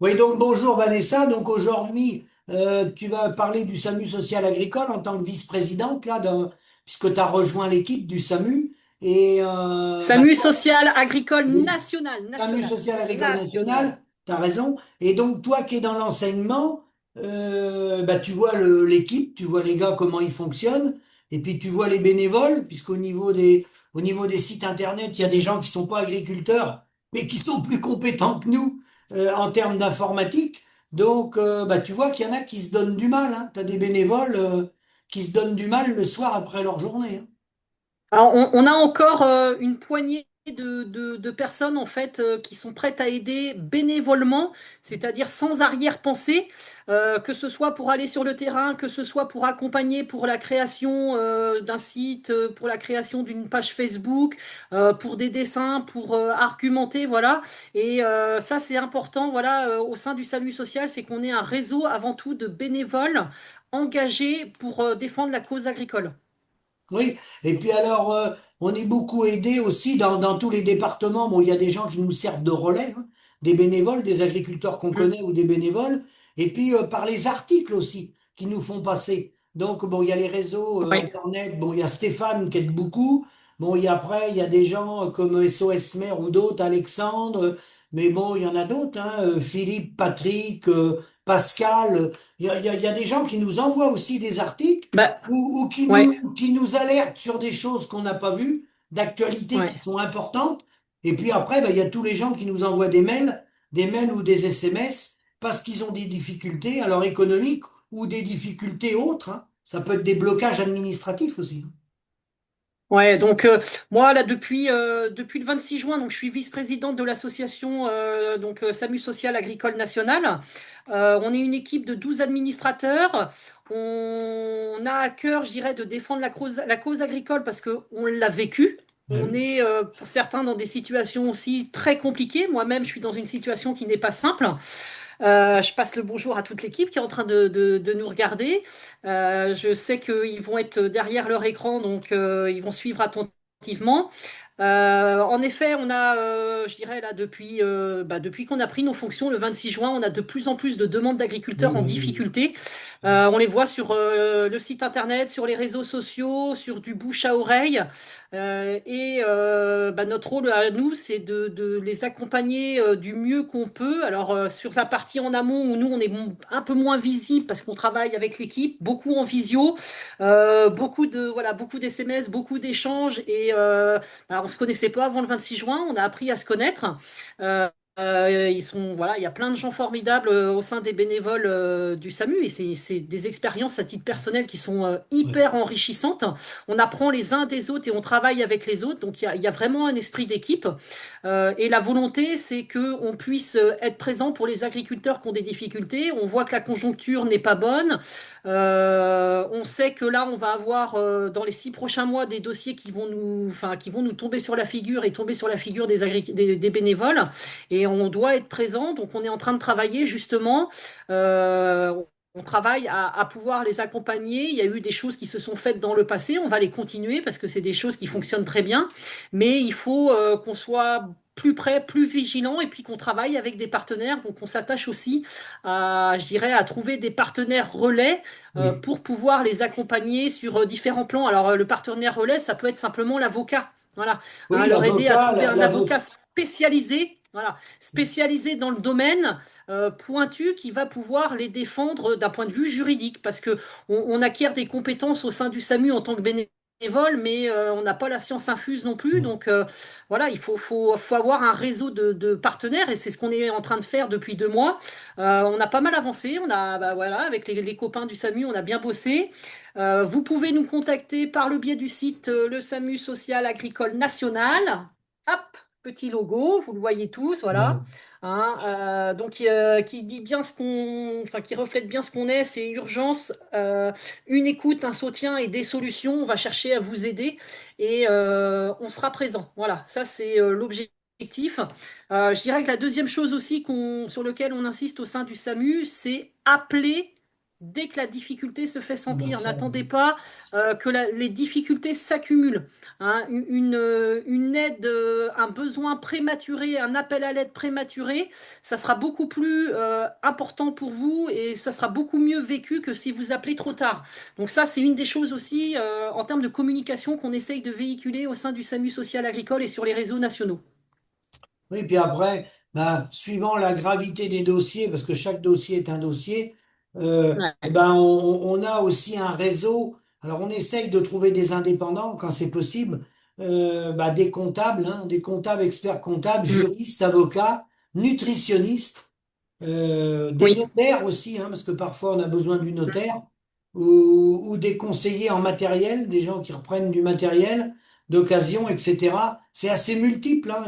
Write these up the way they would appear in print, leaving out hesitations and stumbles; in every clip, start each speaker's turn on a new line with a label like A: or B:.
A: Oui, donc bonjour Vanessa. Donc aujourd'hui, tu vas parler du SAMU social agricole en tant que vice-présidente là, puisque tu as rejoint l'équipe du SAMU et
B: SAMU social agricole
A: oui,
B: national,
A: SAMU
B: national,
A: social agricole
B: national.
A: national. Tu as raison. Et donc toi qui es dans l'enseignement, tu vois l'équipe, tu vois les gars comment ils fonctionnent, et puis tu vois les bénévoles, puisqu'au niveau des sites internet, il y a des gens qui sont pas agriculteurs, mais qui sont plus compétents que nous en termes d'informatique. Donc, tu vois qu'il y en a qui se donnent du mal, hein. Tu as des bénévoles qui se donnent du mal le soir après leur journée, hein.
B: Alors, on a encore une poignée de personnes en fait qui sont prêtes à aider bénévolement, c'est-à-dire sans arrière-pensée, que ce soit pour aller sur le terrain, que ce soit pour accompagner pour la création d'un site, pour la création d'une page Facebook, pour des dessins, pour argumenter, voilà. Et ça, c'est important, voilà, au sein du SAMU social, c'est qu'on ait un réseau avant tout de bénévoles engagés pour défendre la cause agricole.
A: Oui, et puis alors, on est beaucoup aidé aussi dans tous les départements. Bon, il y a des gens qui nous servent de relais, hein, des bénévoles, des agriculteurs qu'on
B: Mm.
A: connaît ou des bénévoles, et puis par les articles aussi qui nous font passer. Donc, bon, il y a les réseaux
B: Oui.
A: Internet, bon, il y a Stéphane qui aide beaucoup. Bon, il y a des gens comme SOS Mère ou d'autres, Alexandre, mais bon, il y en a d'autres, hein, Philippe, Patrick, Pascal. Il y a des gens qui nous envoient aussi des articles
B: Bah,
A: ou
B: ouais,
A: qui nous alertent sur des choses qu'on n'a pas vues, d'actualité qui
B: ouais.
A: sont importantes. Et puis après, il y a tous les gens qui nous envoient des mails ou des SMS parce qu'ils ont des difficultés, alors économiques ou des difficultés autres, hein. Ça peut être des blocages administratifs aussi, hein.
B: Ouais, donc moi là depuis le 26 juin, donc je suis vice-présidente de l'association SAMU Social Agricole National. On est une équipe de 12 administrateurs. On a à cœur, je dirais, de défendre la cause agricole parce que on l'a vécu.
A: Ben
B: On
A: oui.
B: est pour certains dans des situations aussi très compliquées. Moi-même, je suis dans une situation qui n'est pas simple. Je passe le bonjour à toute l'équipe qui est en train de nous regarder. Je sais qu'ils vont être derrière leur écran, donc ils vont suivre attentivement. En effet, on a, je dirais là, depuis qu'on a pris nos fonctions le 26 juin, on a de plus en plus de demandes
A: Oui,
B: d'agriculteurs en
A: oui, oui,
B: difficulté. On les voit sur le site internet, sur les réseaux sociaux, sur du bouche à oreille. Notre rôle à nous, c'est de les accompagner du mieux qu'on peut. Alors, sur la partie en amont, où nous, on est un peu moins visible parce qu'on travaille avec l'équipe, beaucoup en visio, beaucoup d'SMS, beaucoup d'échanges. On se connaissait pas avant le 26 juin, on a appris à se connaître. Euh, voilà, il y a plein de gens formidables au sein des bénévoles du SAMU et c'est des expériences à titre personnel qui sont
A: oui.
B: hyper enrichissantes. On apprend les uns des autres et on travaille avec les autres, donc il y a vraiment un esprit d'équipe. Et la volonté, c'est que on puisse être présent pour les agriculteurs qui ont des difficultés. On voit que la conjoncture n'est pas bonne. On sait que là, on va avoir dans les 6 prochains mois des dossiers qui vont nous tomber sur la figure et tomber sur la figure des bénévoles. Et on doit être présent. Donc, on est en train de travailler justement. On travaille à pouvoir les accompagner. Il y a eu des choses qui se sont faites dans le passé. On va les continuer parce que c'est des choses qui fonctionnent très bien. Mais il faut qu'on soit plus près, plus vigilant et puis qu'on travaille avec des partenaires. Donc, on s'attache aussi je dirais, à trouver des partenaires relais
A: Oui.
B: pour pouvoir les accompagner sur différents plans. Alors, le partenaire relais, ça peut être simplement l'avocat. Voilà.
A: Oui,
B: Leur aider à
A: l'avocat,
B: trouver un
A: l'avocat.
B: avocat spécialisé. Voilà, spécialisé dans le domaine, pointu, qui va pouvoir les défendre d'un point de vue juridique, parce que on acquiert des compétences au sein du SAMU en tant que bénévole, mais on n'a pas la science infuse non plus. Donc voilà, faut avoir un réseau de partenaires, et c'est ce qu'on est en train de faire depuis 2 mois. On a pas mal avancé. Voilà, avec les copains du SAMU, on a bien bossé. Vous pouvez nous contacter par le biais du site le SAMU Social Agricole National. Hop, petit logo, vous le voyez tous, voilà.
A: Ouais.
B: Hein, qui dit bien qui reflète bien ce qu'on est, c'est urgence, une écoute, un soutien et des solutions. On va chercher à vous aider et on sera présent. Voilà, ça c'est l'objectif. Je dirais que la deuxième chose aussi sur lequel on insiste au sein du SAMU, c'est appeler. dès que la difficulté se fait
A: Ah bah
B: sentir.
A: ça,
B: N'attendez pas que les difficultés s'accumulent. Hein. Une aide, un besoin prématuré, un appel à l'aide prématuré, ça sera beaucoup plus important pour vous et ça sera beaucoup mieux vécu que si vous appelez trop tard. Donc ça, c'est une des choses aussi en termes de communication qu'on essaye de véhiculer au sein du SAMU social agricole et sur les réseaux nationaux.
A: oui, puis après, ben, suivant la gravité des dossiers, parce que chaque dossier est un dossier, eh
B: Ouais.
A: ben, on a aussi un réseau. Alors, on essaye de trouver des indépendants quand c'est possible, ben, des comptables, hein, des comptables, experts comptables,
B: Mm.
A: juristes, avocats, nutritionnistes, des
B: Oui.
A: notaires aussi, hein, parce que parfois on a besoin du
B: Mm.
A: notaire, ou des conseillers en matériel, des gens qui reprennent du matériel d'occasion, etc. C'est assez multiple, hein,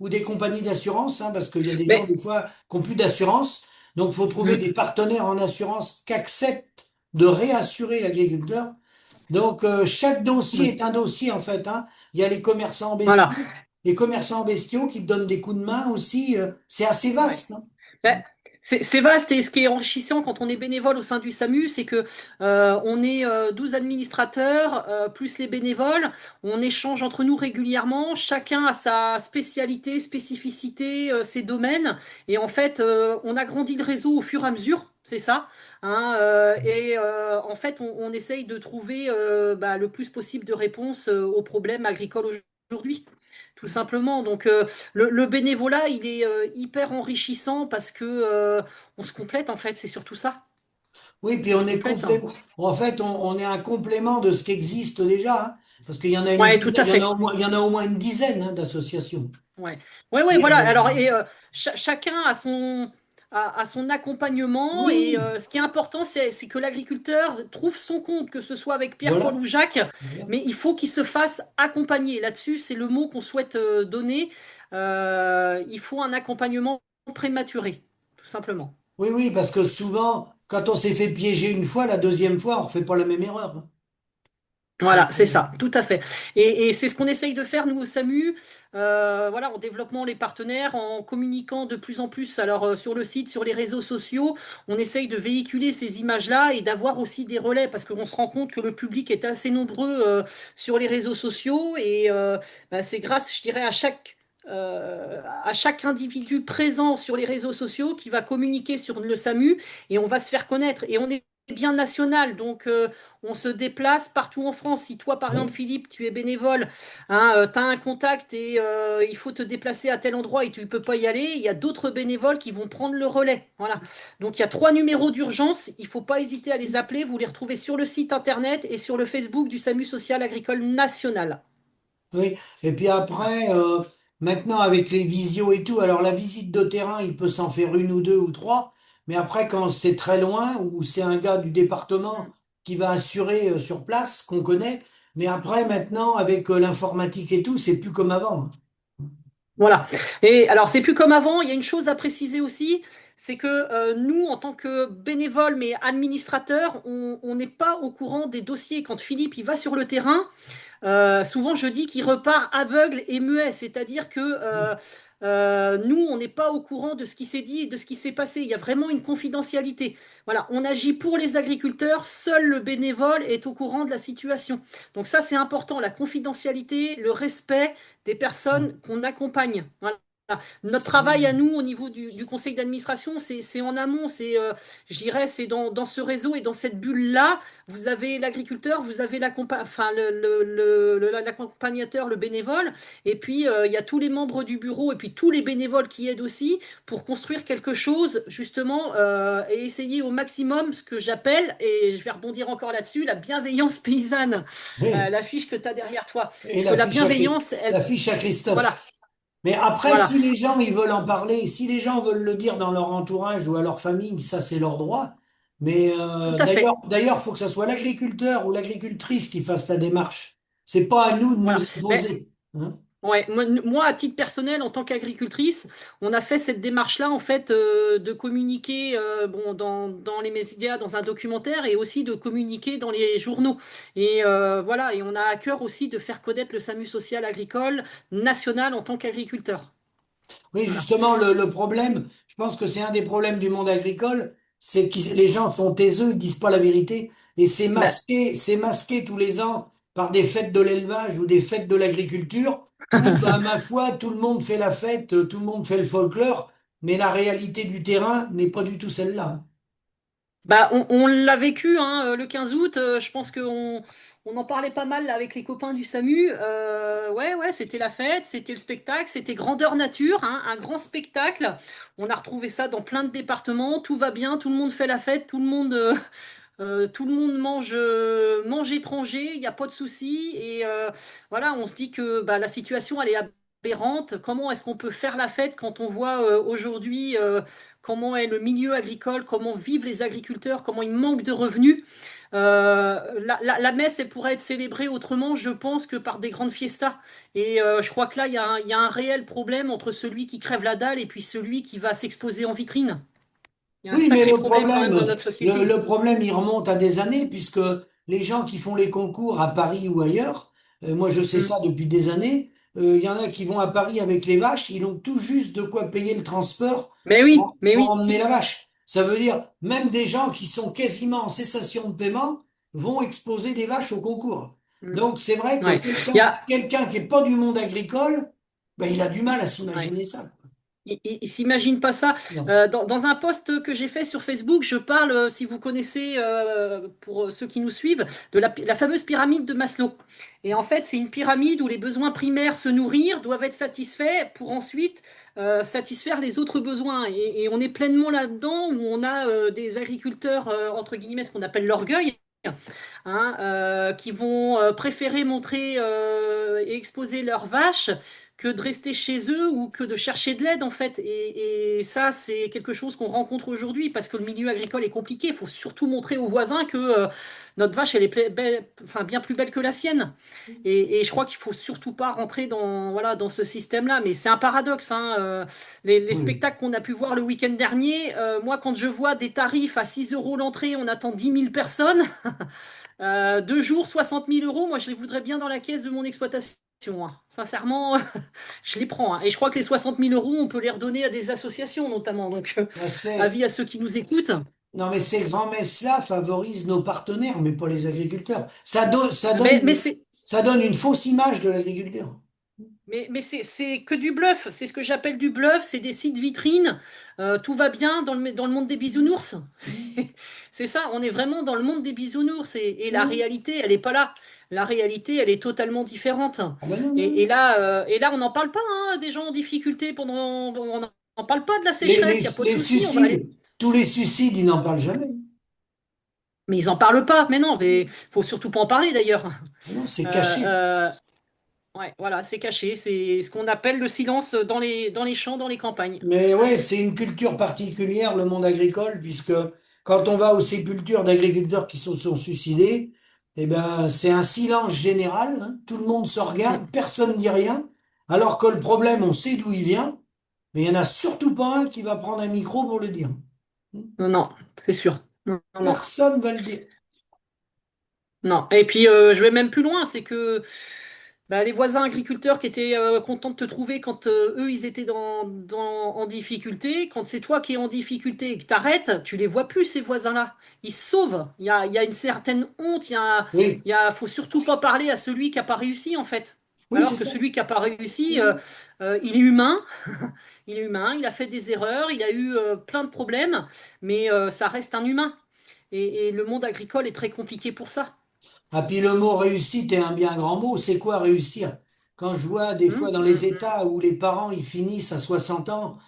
A: ou des compagnies d'assurance, hein, parce qu'il y a des gens
B: Mais
A: des fois qui n'ont plus d'assurance, donc il faut trouver des
B: mm.
A: partenaires en assurance qui acceptent de réassurer l'agriculteur. Donc chaque dossier
B: Oui.
A: est un dossier en fait, hein. Il y a
B: Voilà.
A: les commerçants bestiaux qui te donnent des coups de main aussi. C'est assez
B: Ouais.
A: vaste, hein.
B: Ben, c'est vaste et ce qui est enrichissant quand on est bénévole au sein du SAMU, c'est que on est 12 administrateurs plus les bénévoles. On échange entre nous régulièrement. Chacun a sa spécialité, spécificité, ses domaines. Et en fait, on agrandit le réseau au fur et à mesure. C'est ça. Hein, en fait, on essaye de trouver bah, le plus possible de réponses aux problèmes agricoles aujourd'hui. Tout simplement. Donc, le bénévolat, il est hyper enrichissant parce que on se complète en fait, c'est surtout ça.
A: Oui, puis
B: On se
A: on est
B: complète. Hein.
A: complément. En fait, on est un complément de ce qui existe déjà, hein, parce qu'il y en a une
B: Ouais, tout
A: dizaine,
B: à fait.
A: il y en a au moins une dizaine, hein, d'associations.
B: Ouais, ouais, ouais,
A: Mais,
B: voilà. Alors, et chacun a son accompagnement et
A: oui,
B: ce qui est important, c'est que l'agriculteur trouve son compte, que ce soit avec Pierre, Paul
A: voilà.
B: ou Jacques,
A: Voilà.
B: mais il faut qu'il se fasse accompagner. Là-dessus, c'est le mot qu'on souhaite donner. Il faut un accompagnement prématuré, tout simplement.
A: Oui, oui, parce que souvent, quand on s'est fait piéger une fois, la deuxième fois, on refait pas la même erreur, hein.
B: Voilà, c'est ça, tout à fait. Et c'est ce qu'on essaye de faire, nous, au SAMU, voilà, en développant les partenaires, en communiquant de plus en plus, alors sur le site, sur les réseaux sociaux, on essaye de véhiculer ces images-là et d'avoir aussi des relais, parce qu'on se rend compte que le public est assez nombreux sur les réseaux sociaux, et bah, c'est grâce, je dirais, à chaque individu présent sur les réseaux sociaux qui va communiquer sur le SAMU, et on va se faire connaître. Et on est bien national, donc on se déplace partout en France. Si toi, par exemple,
A: Oui,
B: Philippe, tu es bénévole, hein, tu as un contact et il faut te déplacer à tel endroit et tu ne peux pas y aller, il y a d'autres bénévoles qui vont prendre le relais. Voilà. Donc il y a 3 numéros d'urgence. Il ne faut pas hésiter à les appeler. Vous les retrouvez sur le site internet et sur le Facebook du SAMU social agricole national.
A: oui. Et puis
B: Voilà.
A: après, maintenant avec les visios et tout, alors la visite de terrain, il peut s'en faire une ou deux ou trois, mais après, quand c'est très loin, ou c'est un gars du département qui va assurer sur place, qu'on connaît, mais après, maintenant, avec l'informatique et tout, c'est plus comme avant, hein.
B: Voilà. Et alors, c'est plus comme avant. Il y a une chose à préciser aussi, c'est que nous, en tant que bénévoles, mais administrateurs, on n'est pas au courant des dossiers. Quand Philippe il va sur le terrain, souvent, je dis qu'il repart aveugle et muet, c'est-à-dire que nous, on n'est pas au courant de ce qui s'est dit et de ce qui s'est passé. Il y a vraiment une confidentialité. Voilà, on agit pour les agriculteurs, seul le bénévole est au courant de la situation. Donc ça, c'est important, la confidentialité, le respect des personnes qu'on accompagne. Voilà. Notre travail à nous au niveau du conseil d'administration, c'est en amont, j'irais, c'est dans ce réseau et dans cette bulle-là. Vous avez l'agriculteur, vous avez enfin, l'accompagnateur, le bénévole, et puis il y a tous les membres du bureau et puis tous les bénévoles qui aident aussi pour construire quelque chose justement et essayer au maximum ce que j'appelle, et je vais rebondir encore là-dessus, la bienveillance paysanne,
A: Oui.
B: la fiche que tu as derrière toi.
A: Et
B: Parce que la bienveillance, elle,
A: la fiche à Christophe.
B: voilà,
A: Mais après,
B: voilà,
A: si les gens ils veulent en parler, si les gens veulent le dire dans leur entourage ou à leur famille, ça c'est leur droit. Mais
B: tout à fait.
A: d'ailleurs, faut que ça soit l'agriculteur ou l'agricultrice qui fasse la démarche. C'est pas à nous de nous
B: Voilà. Mais
A: imposer, hein.
B: ouais, moi, à titre personnel, en tant qu'agricultrice, on a fait cette démarche-là, en fait, de communiquer bon, dans les médias, dans un documentaire, et aussi de communiquer dans les journaux. Et voilà, et on a à cœur aussi de faire connaître le SAMU social agricole national en tant qu'agriculteur.
A: Oui,
B: Voilà.
A: justement, le problème, je pense que c'est un des problèmes du monde agricole, c'est que les gens sont taiseux, ils disent pas la vérité, et
B: Bah,
A: c'est masqué tous les ans par des fêtes de l'élevage ou des fêtes de l'agriculture, où, ben, ma foi, tout le monde fait la fête, tout le monde fait le folklore, mais la réalité du terrain n'est pas du tout celle-là.
B: bah, on l'a vécu hein, le 15 août. Je pense on en parlait pas mal là, avec les copains du SAMU. Ouais, ouais, c'était la fête, c'était le spectacle, c'était grandeur nature, hein, un grand spectacle. On a retrouvé ça dans plein de départements. Tout va bien, tout le monde fait la fête, tout le monde mange étranger, il n'y a pas de souci. Et voilà, on se dit que bah, la situation, elle est aberrante. Comment est-ce qu'on peut faire la fête quand on voit aujourd'hui comment est le milieu agricole, comment vivent les agriculteurs, comment ils manquent de revenus. La messe, elle pourrait être célébrée autrement, je pense, que par des grandes fiestas. Et je crois que là, il y a un réel problème entre celui qui crève la dalle et puis celui qui va s'exposer en vitrine. Il y a un
A: Oui, mais
B: sacré problème quand même dans notre société.
A: le problème, il remonte à des années, puisque les gens qui font les concours à Paris ou ailleurs, moi je sais
B: Mm.
A: ça depuis des années, il y en a qui vont à Paris avec les vaches, ils ont tout juste de quoi payer le transport
B: Mais
A: pour
B: oui,
A: emmener la vache. Ça veut dire, même des gens qui sont quasiment en cessation de paiement vont exposer des vaches au concours.
B: Mm.
A: Donc c'est vrai que
B: Ouais. Il y a,
A: quelqu'un qui n'est pas du monde agricole, ben, il a du mal à
B: ouais.
A: s'imaginer ça.
B: Il s'imagine pas ça.
A: Non.
B: Dans un post que j'ai fait sur Facebook, je parle, si vous connaissez, pour ceux qui nous suivent, de la fameuse pyramide de Maslow. Et en fait, c'est une pyramide où les besoins primaires, se nourrir, doivent être satisfaits pour ensuite satisfaire les autres besoins. Et on est pleinement là-dedans où on a des agriculteurs, entre guillemets, ce qu'on appelle l'orgueil. Hein, qui vont préférer montrer et exposer leurs vaches que de rester chez eux ou que de chercher de l'aide en fait. Et ça, c'est quelque chose qu'on rencontre aujourd'hui parce que le milieu agricole est compliqué. Il faut surtout montrer aux voisins que notre vache, elle est enfin, bien plus belle que la sienne. Et je crois qu'il faut surtout pas rentrer dans, voilà, dans ce système-là. Mais c'est un paradoxe. Hein, les
A: Oui.
B: spectacles qu'on a pu voir le week-end dernier, moi, quand je vois des tarifs à 6 euros l'entrée, on attend 10 000 personnes. 2 jours, 60 000 euros, moi je les voudrais bien dans la caisse de mon exploitation. Hein. Sincèrement, je les prends. Hein. Et je crois que les 60 000 euros, on peut les redonner à des associations notamment. Donc,
A: Ben,
B: avis à ceux qui nous écoutent.
A: non, mais ces grands-messes-là favorisent nos partenaires, mais pas les agriculteurs.
B: Mais c'est,
A: Ça donne une fausse image de l'agriculture.
B: c'est que du bluff. C'est ce que j'appelle du bluff. C'est des sites vitrines. Tout va bien dans le monde des bisounours. C'est ça. On est vraiment dans le monde des bisounours. Et la
A: Oui.
B: réalité, elle n'est pas là. La réalité, elle est totalement différente.
A: Ah ben non, non.
B: Et là, on n'en parle pas, hein, des gens en difficulté pendant. On n'en parle pas de la sécheresse. Il n'y a pas de
A: Les
B: souci. On va aller.
A: suicides, tous les suicides, ils n'en parlent jamais.
B: Mais ils en parlent pas. Mais non. Mais faut surtout pas en parler d'ailleurs.
A: Ah non, c'est
B: Euh,
A: caché.
B: euh, Ouais, voilà, c'est caché. C'est ce qu'on appelle le silence dans les champs, dans les campagnes.
A: Mais ouais, c'est une culture particulière, le monde agricole, puisque quand on va aux sépultures d'agriculteurs qui se sont suicidés, eh ben, c'est un silence général, hein. Tout le monde se
B: Mm.
A: regarde, personne ne dit rien, alors que le problème, on sait d'où il vient, mais il n'y en a surtout pas un qui va prendre un micro pour le dire.
B: Non, non, c'est sûr. Non, non, non.
A: Personne va le dire.
B: Non. Et puis, je vais même plus loin, c'est que bah, les voisins agriculteurs qui étaient contents de te trouver quand eux, ils étaient en difficulté, quand c'est toi qui es en difficulté et que t'arrêtes, tu les vois plus, ces voisins-là. Ils se sauvent. Il y a une certaine honte,
A: Oui,
B: faut surtout pas parler à celui qui a pas réussi, en fait.
A: oui, c'est
B: Alors que
A: ça.
B: celui qui a pas réussi, il est humain, il est humain, il a fait des erreurs, il a eu plein de problèmes, mais ça reste un humain. Et le monde agricole est très compliqué pour ça.
A: Ah, puis le mot réussite est un bien grand mot. C'est quoi réussir? Quand je vois des fois
B: Hum,
A: dans les
B: hum,
A: États où les parents ils finissent à 60 ans,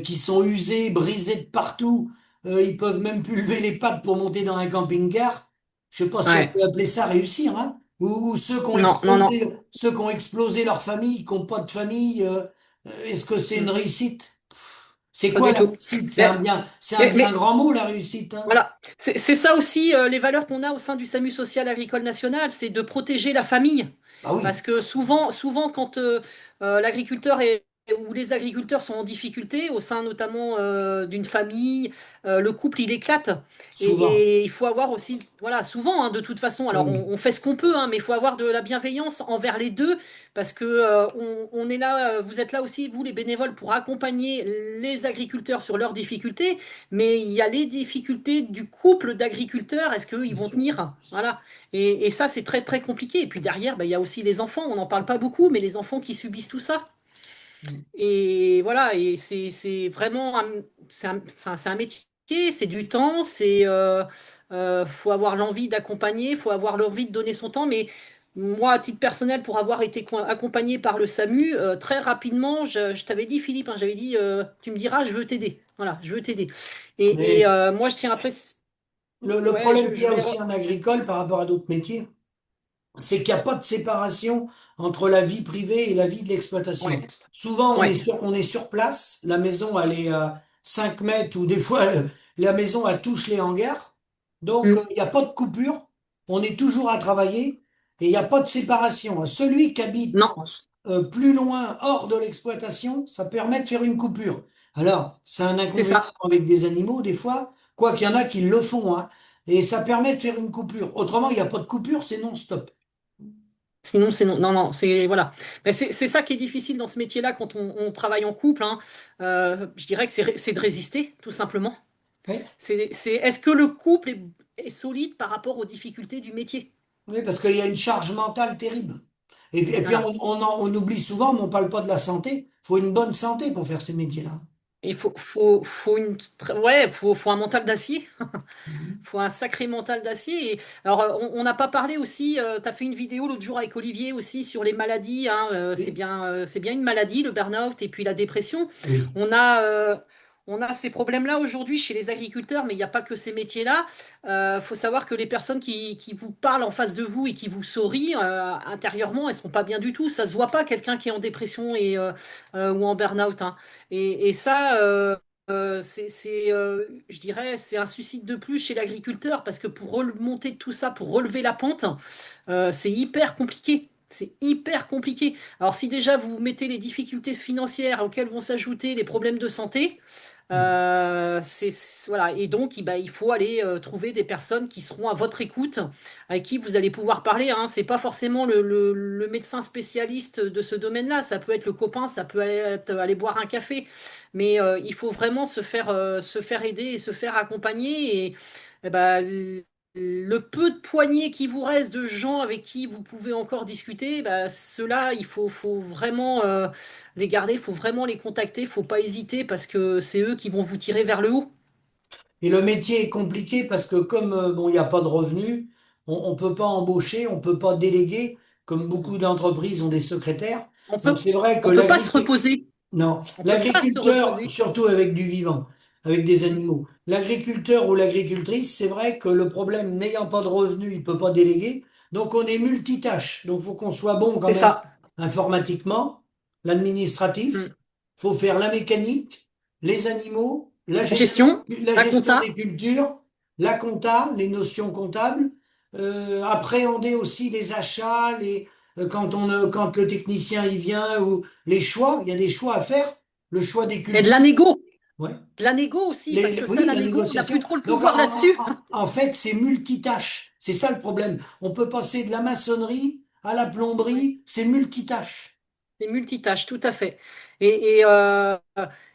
A: qui sont usés, brisés de partout, ils peuvent même plus lever les pattes pour monter dans un camping-car. Je sais pas si on
B: ouais.
A: peut appeler ça réussir, hein? Ou
B: Non, non, non.
A: ceux qui ont explosé leur famille, qui n'ont pas de famille, est-ce que c'est une
B: Hum,
A: réussite? C'est
B: pas
A: quoi
B: du
A: la
B: tout.
A: réussite?
B: Mais,
A: C'est un bien
B: mais
A: grand mot, la réussite, hein?
B: voilà, c'est ça aussi les valeurs qu'on a au sein du SAMU social agricole national, c'est de protéger la famille.
A: Ah oui,
B: Parce que souvent quand l'agriculteur est où les agriculteurs sont en difficulté, au sein notamment d'une famille, le couple il éclate.
A: Souvent.
B: Et il faut avoir aussi, voilà, souvent, hein, de toute façon, alors
A: Oui.
B: on fait ce qu'on peut, hein, mais il faut avoir de la bienveillance envers les deux, parce que on est là, vous êtes là aussi, vous les bénévoles, pour accompagner les agriculteurs sur leurs difficultés, mais il y a les difficultés du couple d'agriculteurs, est-ce qu'eux, ils
A: Bien
B: vont
A: sûr.
B: tenir? Voilà. Et ça, c'est très, très compliqué. Et puis derrière, bah, il y a aussi les enfants, on n'en parle pas beaucoup, mais les enfants qui subissent tout ça. Et voilà, et c'est vraiment enfin, c'est un métier, c'est du temps, faut avoir l'envie d'accompagner, faut avoir l'envie de donner son temps. Mais moi, à titre personnel, pour avoir été accompagné par le SAMU, très rapidement, je t'avais dit, Philippe, hein, j'avais dit, tu me diras, je veux t'aider. Voilà, je veux t'aider.
A: Mais
B: Moi, je tiens après,
A: le
B: ouais,
A: problème qu'il y
B: je
A: a
B: vais,
A: aussi en agricole par rapport à d'autres métiers, c'est qu'il n'y a pas de séparation entre la vie privée et la vie de
B: ouais,
A: l'exploitation. Souvent,
B: ouais,
A: on est sur place, la maison, elle est à 5 mètres ou des fois, la maison, elle touche les hangars. Donc,
B: Mm.
A: il n'y a pas de coupure, on est toujours à travailler et il n'y a pas de séparation. Celui qui habite
B: Non,
A: plus loin, hors de l'exploitation, ça permet de faire une coupure. Alors, c'est un
B: c'est
A: inconvénient
B: ça.
A: avec des animaux, des fois, quoi qu'il y en a qui le font, hein, et ça permet de faire une coupure. Autrement, il n'y a pas de coupure, c'est non-stop.
B: Sinon, c'est non, non, non, c'est voilà. Mais c'est ça qui est difficile dans ce métier-là quand on travaille en couple, hein. Je dirais que c'est de résister, tout simplement.
A: Oui,
B: Est-ce que le couple est solide par rapport aux difficultés du métier?
A: oui, parce qu'il y a une charge mentale terrible. Et puis
B: Voilà.
A: on oublie souvent, mais on parle pas de la santé. Il faut une bonne santé pour faire ces métiers-là.
B: Il faut faut un mental d'acier.
A: Mhm.
B: Faut un sacré mental d'acier. Alors, on n'a pas parlé aussi. Tu as fait une vidéo l'autre jour avec Olivier aussi sur les maladies, hein.
A: Oui,
B: C'est bien une maladie, le burn-out et puis la dépression.
A: oui.
B: On a, euh, on a ces problèmes-là aujourd'hui chez les agriculteurs, mais il n'y a pas que ces métiers-là. Faut savoir que les personnes qui vous parlent en face de vous et qui vous sourient intérieurement, elles sont pas bien du tout. Ça se voit pas quelqu'un qui est en dépression ou en burn-out, hein. Et ça. Je dirais, c'est un suicide de plus chez l'agriculteur parce que pour remonter de tout ça, pour relever la pente, c'est hyper compliqué. C'est hyper compliqué. Alors si déjà vous mettez les difficultés financières auxquelles vont s'ajouter les problèmes de santé, voilà. Et donc il faut aller trouver des personnes qui seront à votre écoute, avec qui vous allez pouvoir parler, hein. C'est pas forcément le médecin spécialiste de ce domaine-là. Ça peut être le copain, ça peut être aller boire un café. Mais il faut vraiment se faire aider et se faire accompagner. Et le peu de poignées qui vous reste de gens avec qui vous pouvez encore discuter, bah, ceux-là, faut vraiment les garder, il faut vraiment les contacter, faut pas hésiter parce que c'est eux qui vont vous tirer vers le haut.
A: Et le métier est compliqué parce que comme bon, il n'y a pas de revenus, on peut pas embaucher, on peut pas déléguer, comme beaucoup d'entreprises ont des secrétaires.
B: On
A: Donc
B: peut,
A: c'est vrai que
B: on peut pas se
A: l'agriculture,
B: reposer.
A: non,
B: On peut pas se
A: l'agriculteur,
B: reposer.
A: surtout avec du vivant, avec des
B: Mm.
A: animaux, l'agriculteur ou l'agricultrice, c'est vrai que le problème n'ayant pas de revenus, il peut pas déléguer. Donc on est multitâche. Donc il faut qu'on soit bon quand
B: C'est
A: même
B: ça.
A: informatiquement,
B: Mm.
A: l'administratif, faut faire la mécanique, les animaux,
B: Gestion,
A: la
B: la
A: gestion
B: compta.
A: des cultures, la compta, les notions comptables, appréhender aussi les achats, quand le technicien y vient ou les choix, il y a des choix à faire, le choix des
B: Et de
A: cultures,
B: la négo.
A: ouais.
B: De la négo aussi, parce que ça,
A: Oui,
B: la
A: la
B: négo, on n'a plus
A: négociation.
B: trop le
A: Donc
B: pouvoir là-dessus.
A: en fait, c'est multitâche. C'est ça le problème. On peut passer de la maçonnerie à la plomberie, c'est multitâche.
B: C'est multitâche, tout à fait. Et, et, euh,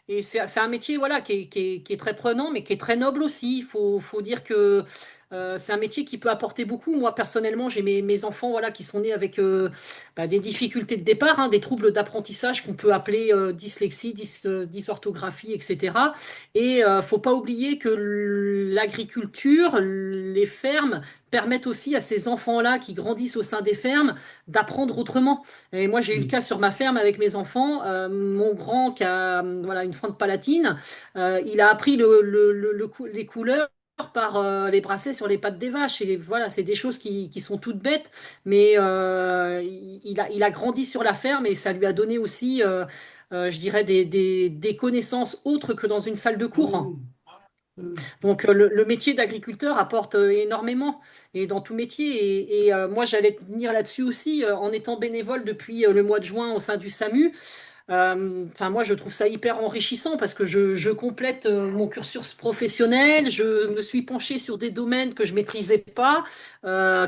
B: et c'est un métier voilà, qui est très prenant, mais qui est très noble aussi. Faut dire que c'est un métier qui peut apporter beaucoup. Moi, personnellement, j'ai mes enfants voilà, qui sont nés avec des difficultés de départ, hein, des troubles d'apprentissage qu'on peut appeler dyslexie, dysorthographie, etc. Et faut pas oublier que l'agriculture, les fermes permettent aussi à ces enfants-là qui grandissent au sein des fermes d'apprendre autrement. Et moi, j'ai eu le cas sur ma ferme avec mes enfants. Mon grand qui a voilà une fente palatine, il a appris les couleurs par les bracelets sur les pattes des vaches. Et voilà, c'est des choses qui sont toutes bêtes, mais il a grandi sur la ferme et ça lui a donné aussi, je dirais, des connaissances autres que dans une salle de
A: Ah oui,
B: cours.
A: oui. Oui.
B: Donc le métier d'agriculteur apporte énormément et dans tout métier moi j'allais tenir là-dessus aussi en étant bénévole depuis le mois de juin au sein du SAMU. Enfin, moi, je trouve ça hyper enrichissant parce que je complète mon cursus professionnel. Je me suis penchée sur des domaines que je maîtrisais pas.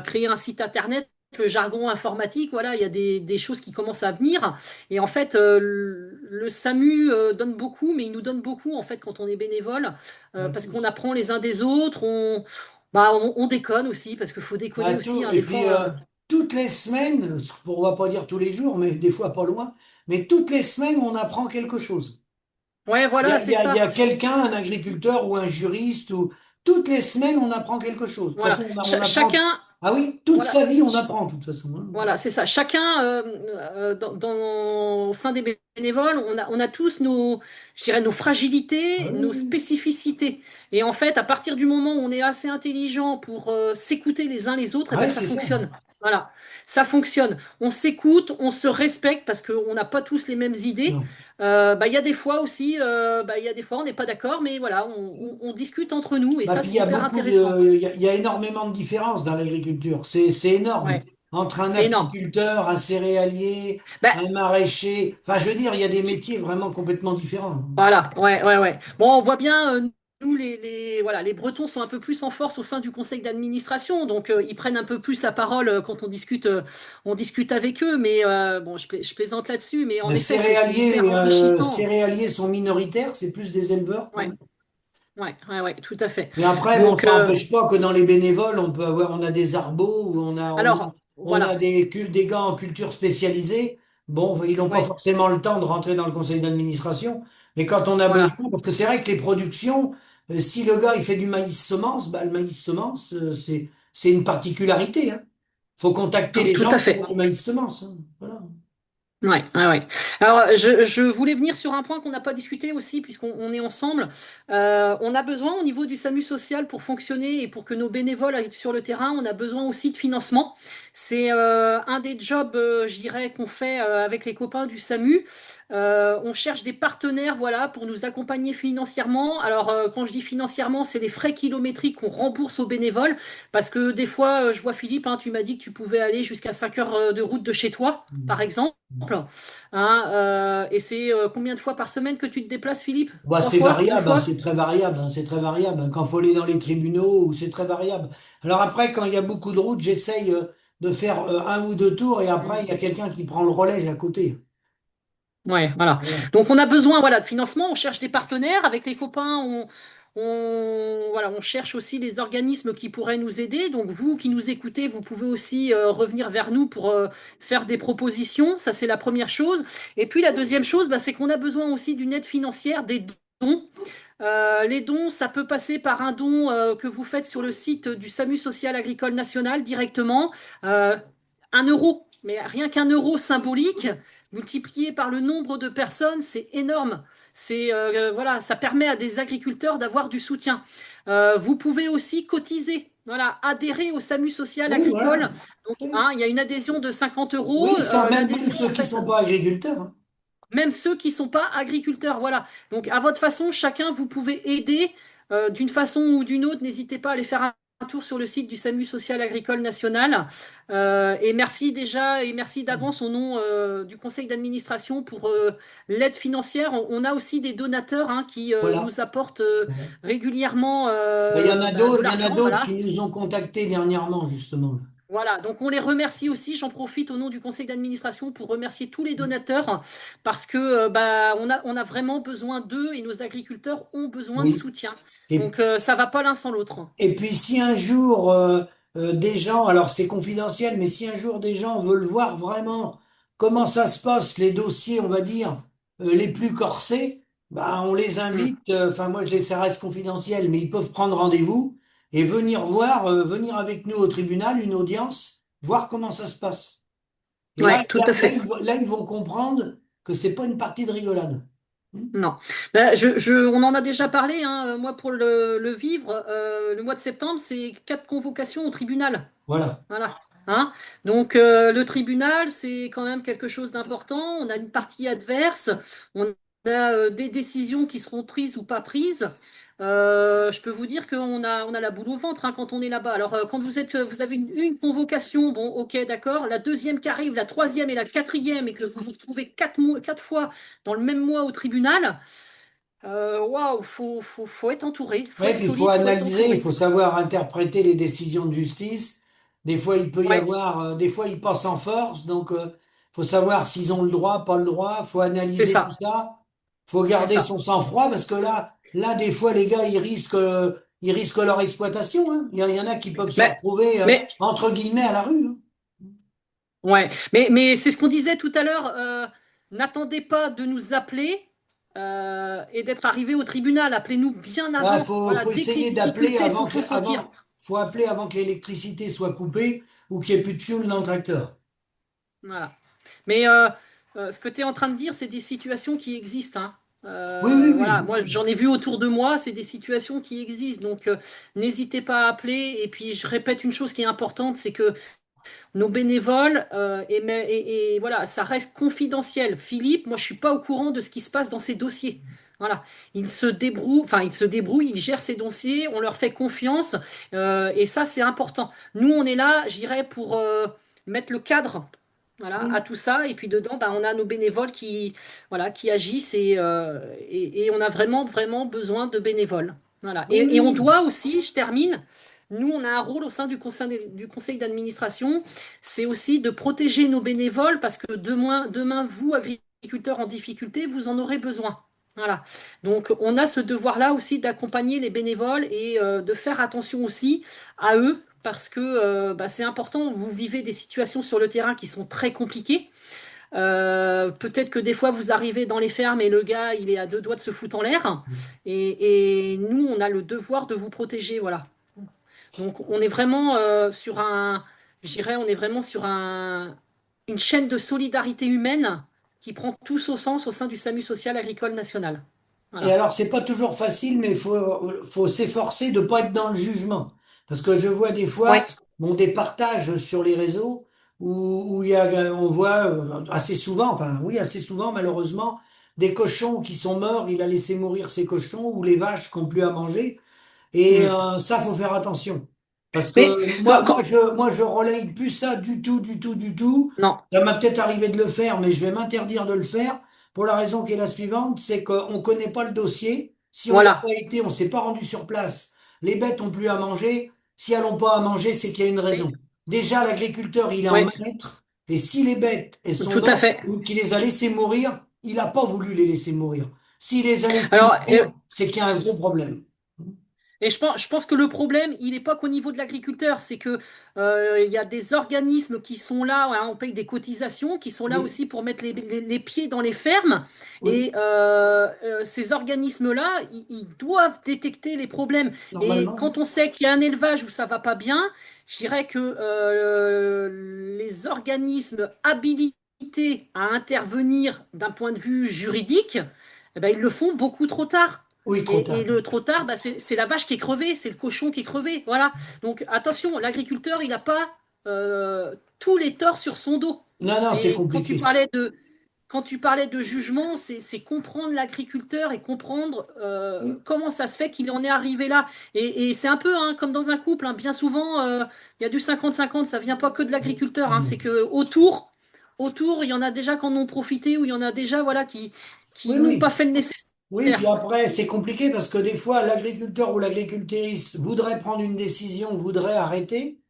B: Créer un site internet, le jargon informatique, voilà, il y a des choses qui commencent à venir. Et en fait, le SAMU donne beaucoup, mais il nous donne beaucoup en fait quand on est bénévole,
A: Bah,
B: parce qu'on apprend les uns des autres. On déconne aussi parce qu'il faut déconner aussi, hein,
A: Et
B: des
A: puis,
B: fois.
A: toutes les semaines, on va pas dire tous les jours, mais des fois pas loin, mais toutes les semaines, on apprend quelque chose.
B: Ouais, voilà, c'est
A: Il y
B: ça.
A: a quelqu'un, un agriculteur ou un juriste, ou toutes les semaines, on apprend quelque chose. De toute
B: Voilà.
A: façon, on apprend.
B: Chacun,
A: Ah oui, toute
B: voilà.
A: sa vie, on apprend, de toute façon, hein.
B: Voilà, c'est ça. Chacun, au sein des bénévoles, on a tous nos, je dirais, nos
A: Ah
B: fragilités,
A: oui,
B: nos
A: oui.
B: spécificités. Et en fait, à partir du moment où on est assez intelligent pour s'écouter les uns les autres, eh
A: Ah
B: ben,
A: oui,
B: ça
A: c'est ça.
B: fonctionne. Voilà, ça fonctionne. On s'écoute, on se respecte parce qu'on n'a pas tous les mêmes idées.
A: Non.
B: Il y a des fois aussi, il y a des fois on n'est pas d'accord, mais voilà, on discute entre nous et
A: Bah,
B: ça,
A: puis il
B: c'est
A: y a
B: hyper
A: beaucoup
B: intéressant.
A: de, il y a énormément de différences dans l'agriculture. C'est énorme.
B: Ouais,
A: Entre un
B: c'est énorme.
A: apiculteur, un céréalier,
B: Ben,
A: un maraîcher. Enfin, je veux dire, il y a des métiers vraiment complètement différents.
B: voilà, ouais, ouais, ouais. Bon, on voit bien, nous, voilà, les Bretons sont un peu plus en force au sein du conseil d'administration, donc ils prennent un peu plus la parole quand on discute avec eux. Mais bon, je plaisante là-dessus, mais en
A: Les
B: effet, c'est hyper enrichissant.
A: céréaliers sont minoritaires, c'est plus des éleveurs quand
B: Ouais,
A: même.
B: ouais, ouais, ouais, tout à fait.
A: Mais après, bon,
B: Donc,
A: ça n'empêche pas que dans les bénévoles, on a des arbos, ou
B: alors,
A: on a
B: voilà,
A: des gars en culture spécialisée. Bon, ils n'ont pas
B: ouais,
A: forcément le temps de rentrer dans le conseil d'administration. Mais quand on a
B: voilà.
A: besoin, parce que c'est vrai que les productions, si le gars il fait du maïs semence, bah, le maïs semence, c'est une particularité, hein. Faut contacter les
B: Tout
A: gens
B: à
A: qui font
B: fait.
A: du maïs semence, hein. Voilà.
B: Ouais, ouais, ouais. Alors, je voulais venir sur un point qu'on n'a pas discuté aussi, puisqu'on est ensemble. On a besoin, au niveau du SAMU social, pour fonctionner et pour que nos bénévoles aillent sur le terrain, on a besoin aussi de financement. C'est un des jobs, je dirais, qu'on fait avec les copains du SAMU. On cherche des partenaires, voilà, pour nous accompagner financièrement. Alors, quand je dis financièrement, c'est les frais kilométriques qu'on rembourse aux bénévoles, parce que des fois, je vois Philippe, hein, tu m'as dit que tu pouvais aller jusqu'à 5 heures de route de chez toi, par exemple. Hein, et c'est combien de fois par semaine que tu te déplaces, Philippe?
A: Bah,
B: Trois
A: c'est
B: fois? Deux
A: variable, hein,
B: fois?
A: c'est très variable, hein, c'est très variable, hein. Quand faut aller dans les tribunaux, ou c'est très variable. Alors après, quand il y a beaucoup de routes, j'essaye de faire un ou deux tours, et après, il y a quelqu'un qui prend le relais à côté.
B: Ouais, voilà.
A: Voilà.
B: Donc on a besoin, voilà, de financement, on cherche des partenaires avec les copains, voilà, on cherche aussi les organismes qui pourraient nous aider. Donc vous qui nous écoutez, vous pouvez aussi revenir vers nous pour faire des propositions. Ça, c'est la première chose. Et puis la deuxième chose, bah, c'est qu'on a besoin aussi d'une aide financière, des dons. Les dons, ça peut passer par un don que vous faites sur le site du SAMU social agricole national directement. Euh, 1 euro, mais rien qu'1 euro symbolique, multiplié par le nombre de personnes, c'est énorme. Voilà, ça permet à des agriculteurs d'avoir du soutien. Vous pouvez aussi cotiser. Voilà, adhérer au SAMU social
A: Oui, voilà.
B: agricole. Donc, hein, il y a une adhésion de 50 euros.
A: Oui, ça, même
B: L'adhésion,
A: ceux
B: en
A: qui
B: fait,
A: sont pas agriculteurs, hein.
B: même ceux qui sont pas agriculteurs, voilà. Donc à votre façon, chacun, vous pouvez aider d'une façon ou d'une autre. N'hésitez pas à aller faire un tour sur le site du SAMU social agricole national. Et merci déjà et merci d'avance au nom du conseil d'administration pour l'aide financière. On a aussi des donateurs, hein, qui
A: Voilà.
B: nous apportent
A: Voilà.
B: régulièrement
A: Ben,
B: de
A: il y en a
B: l'argent,
A: d'autres
B: voilà.
A: qui nous ont contactés dernièrement, justement.
B: Voilà, donc on les remercie aussi. J'en profite au nom du conseil d'administration pour remercier tous les donateurs parce que on a vraiment besoin d'eux et nos agriculteurs ont besoin de
A: Oui.
B: soutien.
A: Et
B: Donc ça va pas l'un sans l'autre.
A: Et puis si un jour des gens, alors c'est confidentiel, mais si un jour des gens veulent voir vraiment comment ça se passe, les dossiers, on va dire, les plus corsés, bah, on les
B: Hmm.
A: invite, enfin moi je les, ça reste confidentiel, mais ils peuvent prendre rendez-vous et venir voir, venir avec nous au tribunal, une audience, voir comment ça se passe. Et
B: Ouais, tout à fait.
A: là, ils vont comprendre que c'est pas une partie de rigolade. Hmm.
B: Non. On en a déjà parlé, hein. Moi, pour le vivre, le mois de septembre, c'est 4 convocations au tribunal.
A: Voilà.
B: Voilà. Hein? Donc, le tribunal, c'est quand même quelque chose d'important. On a une partie adverse. a des décisions qui seront prises ou pas prises. Je peux vous dire on a la boule au ventre hein, quand on est là-bas. Alors, quand vous avez une convocation, bon, ok, d'accord. La deuxième qui arrive, la troisième et la quatrième, et que vous vous retrouvez quatre fois dans le même mois au tribunal, waouh, faut être entouré, faut
A: Ouais,
B: être
A: puis il faut
B: solide, faut être
A: analyser, il
B: entouré.
A: faut savoir interpréter les décisions de justice. Des fois, il peut y
B: Ouais,
A: avoir, des fois, ils passent en force, donc faut savoir s'ils ont le droit, pas le droit. Faut
B: c'est
A: analyser tout
B: ça,
A: ça. Faut
B: c'est
A: garder
B: ça.
A: son sang-froid parce que là, des fois, les gars, ils risquent leur exploitation, hein. Il y en a qui peuvent se
B: Mais,
A: retrouver
B: mais
A: entre guillemets à la rue, hein.
B: Ouais, mais c'est ce qu'on disait tout à l'heure. N'attendez pas de nous appeler et d'être arrivé au tribunal. Appelez-nous bien
A: Ouais,
B: avant. Voilà,
A: faut
B: dès que les
A: essayer d'appeler
B: difficultés sont ressentir.
A: faut appeler avant que l'électricité soit coupée ou qu'il n'y ait plus de fioul dans le tracteur.
B: Voilà. Mais ce que tu es en train de dire, c'est des situations qui existent, hein.
A: Oui, oui,
B: Voilà,
A: oui.
B: moi j'en ai vu autour de moi, c'est des situations qui existent. Donc n'hésitez pas à appeler. Et puis je répète une chose qui est importante, c'est que nos bénévoles, et voilà, ça reste confidentiel. Philippe, moi, je suis pas au courant de ce qui se passe dans ces dossiers. Voilà, il se débrouille, il gère ses dossiers, on leur fait confiance, et ça, c'est important. Nous, on est là, j'irais, pour mettre le cadre, voilà, à
A: Oui,
B: tout ça, et puis dedans, bah, on a nos bénévoles voilà, qui agissent, et on a vraiment, vraiment besoin de bénévoles. Voilà,
A: oui, oui,
B: et on
A: oui.
B: doit aussi, je termine. Nous, on a un rôle au sein du conseil d'administration, c'est aussi de protéger nos bénévoles parce que demain, vous, agriculteurs en difficulté, vous en aurez besoin. Voilà. Donc, on a ce devoir-là aussi d'accompagner les bénévoles et de faire attention aussi à eux parce que bah, c'est important. Vous vivez des situations sur le terrain qui sont très compliquées. Peut-être que des fois, vous arrivez dans les fermes et le gars, il est à deux doigts de se foutre en l'air. Et nous, on a le devoir de vous protéger. Voilà. Donc on est vraiment je dirais, on est vraiment sur une chaîne de solidarité humaine qui prend tout son sens au sein du SAMU social agricole national.
A: Et
B: Voilà.
A: alors, c'est pas toujours facile, mais faut s'efforcer de pas être dans le jugement. Parce que je vois des fois,
B: Ouais.
A: bon, des partages sur les réseaux où il y a, on voit assez souvent, enfin, oui, assez souvent, malheureusement, des cochons qui sont morts, il a laissé mourir ces cochons, ou les vaches qui n'ont plus à manger. Et
B: Mm.
A: ça, faut faire attention. Parce
B: Mais
A: que
B: quand, quand-
A: moi, je relaye plus ça du tout, du tout, du tout.
B: non,
A: Ça m'a peut-être arrivé de le faire, mais je vais m'interdire de le faire pour la raison qui est la suivante, c'est qu'on ne connaît pas le dossier. Si on n'y a pas
B: voilà.
A: été, on s'est pas rendu sur place. Les bêtes ont plus à manger. Si elles n'ont pas à manger, c'est qu'il y a une
B: Oui,
A: raison. Déjà, l'agriculteur, il est en
B: ouais,
A: mal-être. Et si les bêtes, elles sont
B: tout à
A: mortes
B: fait.
A: ou qu'il les a laissées mourir, il n'a pas voulu les laisser mourir. S'il les a laissées
B: Alors,
A: mourir, c'est qu'il y a un gros problème.
B: et je pense que le problème, il n'est pas qu'au niveau de l'agriculteur, c'est que il y a des organismes qui sont là, hein, on paye des cotisations, qui sont là
A: Oui,
B: aussi pour mettre les pieds dans les fermes.
A: oui,
B: Et ces organismes-là, ils doivent détecter les problèmes. Et
A: normalement.
B: quand on sait qu'il y a un élevage où ça va pas bien, je dirais que les organismes habilités à intervenir d'un point de vue juridique, eh ben, ils le font beaucoup trop tard.
A: Oui, trop tard.
B: Et le trop tard, bah, c'est la vache qui est crevée, c'est le cochon qui est crevé. Voilà. Donc attention, l'agriculteur, il n'a pas tous les torts sur son dos.
A: Non, non, c'est
B: Et
A: compliqué.
B: quand tu parlais de jugement, c'est comprendre l'agriculteur et comprendre
A: Oui,
B: comment ça se fait qu'il en est arrivé là. Et c'est un peu hein, comme dans un couple, hein, bien souvent, il y a du 50-50, ça vient pas que de l'agriculteur, hein, c'est que autour, il y en a déjà qui en ont profité ou il y en a déjà voilà,
A: oui,
B: qui n'ont pas
A: oui.
B: fait le
A: Oui, puis
B: nécessaire.
A: après, c'est compliqué parce que des fois, l'agriculteur ou l'agricultrice voudrait prendre une décision, voudrait arrêter,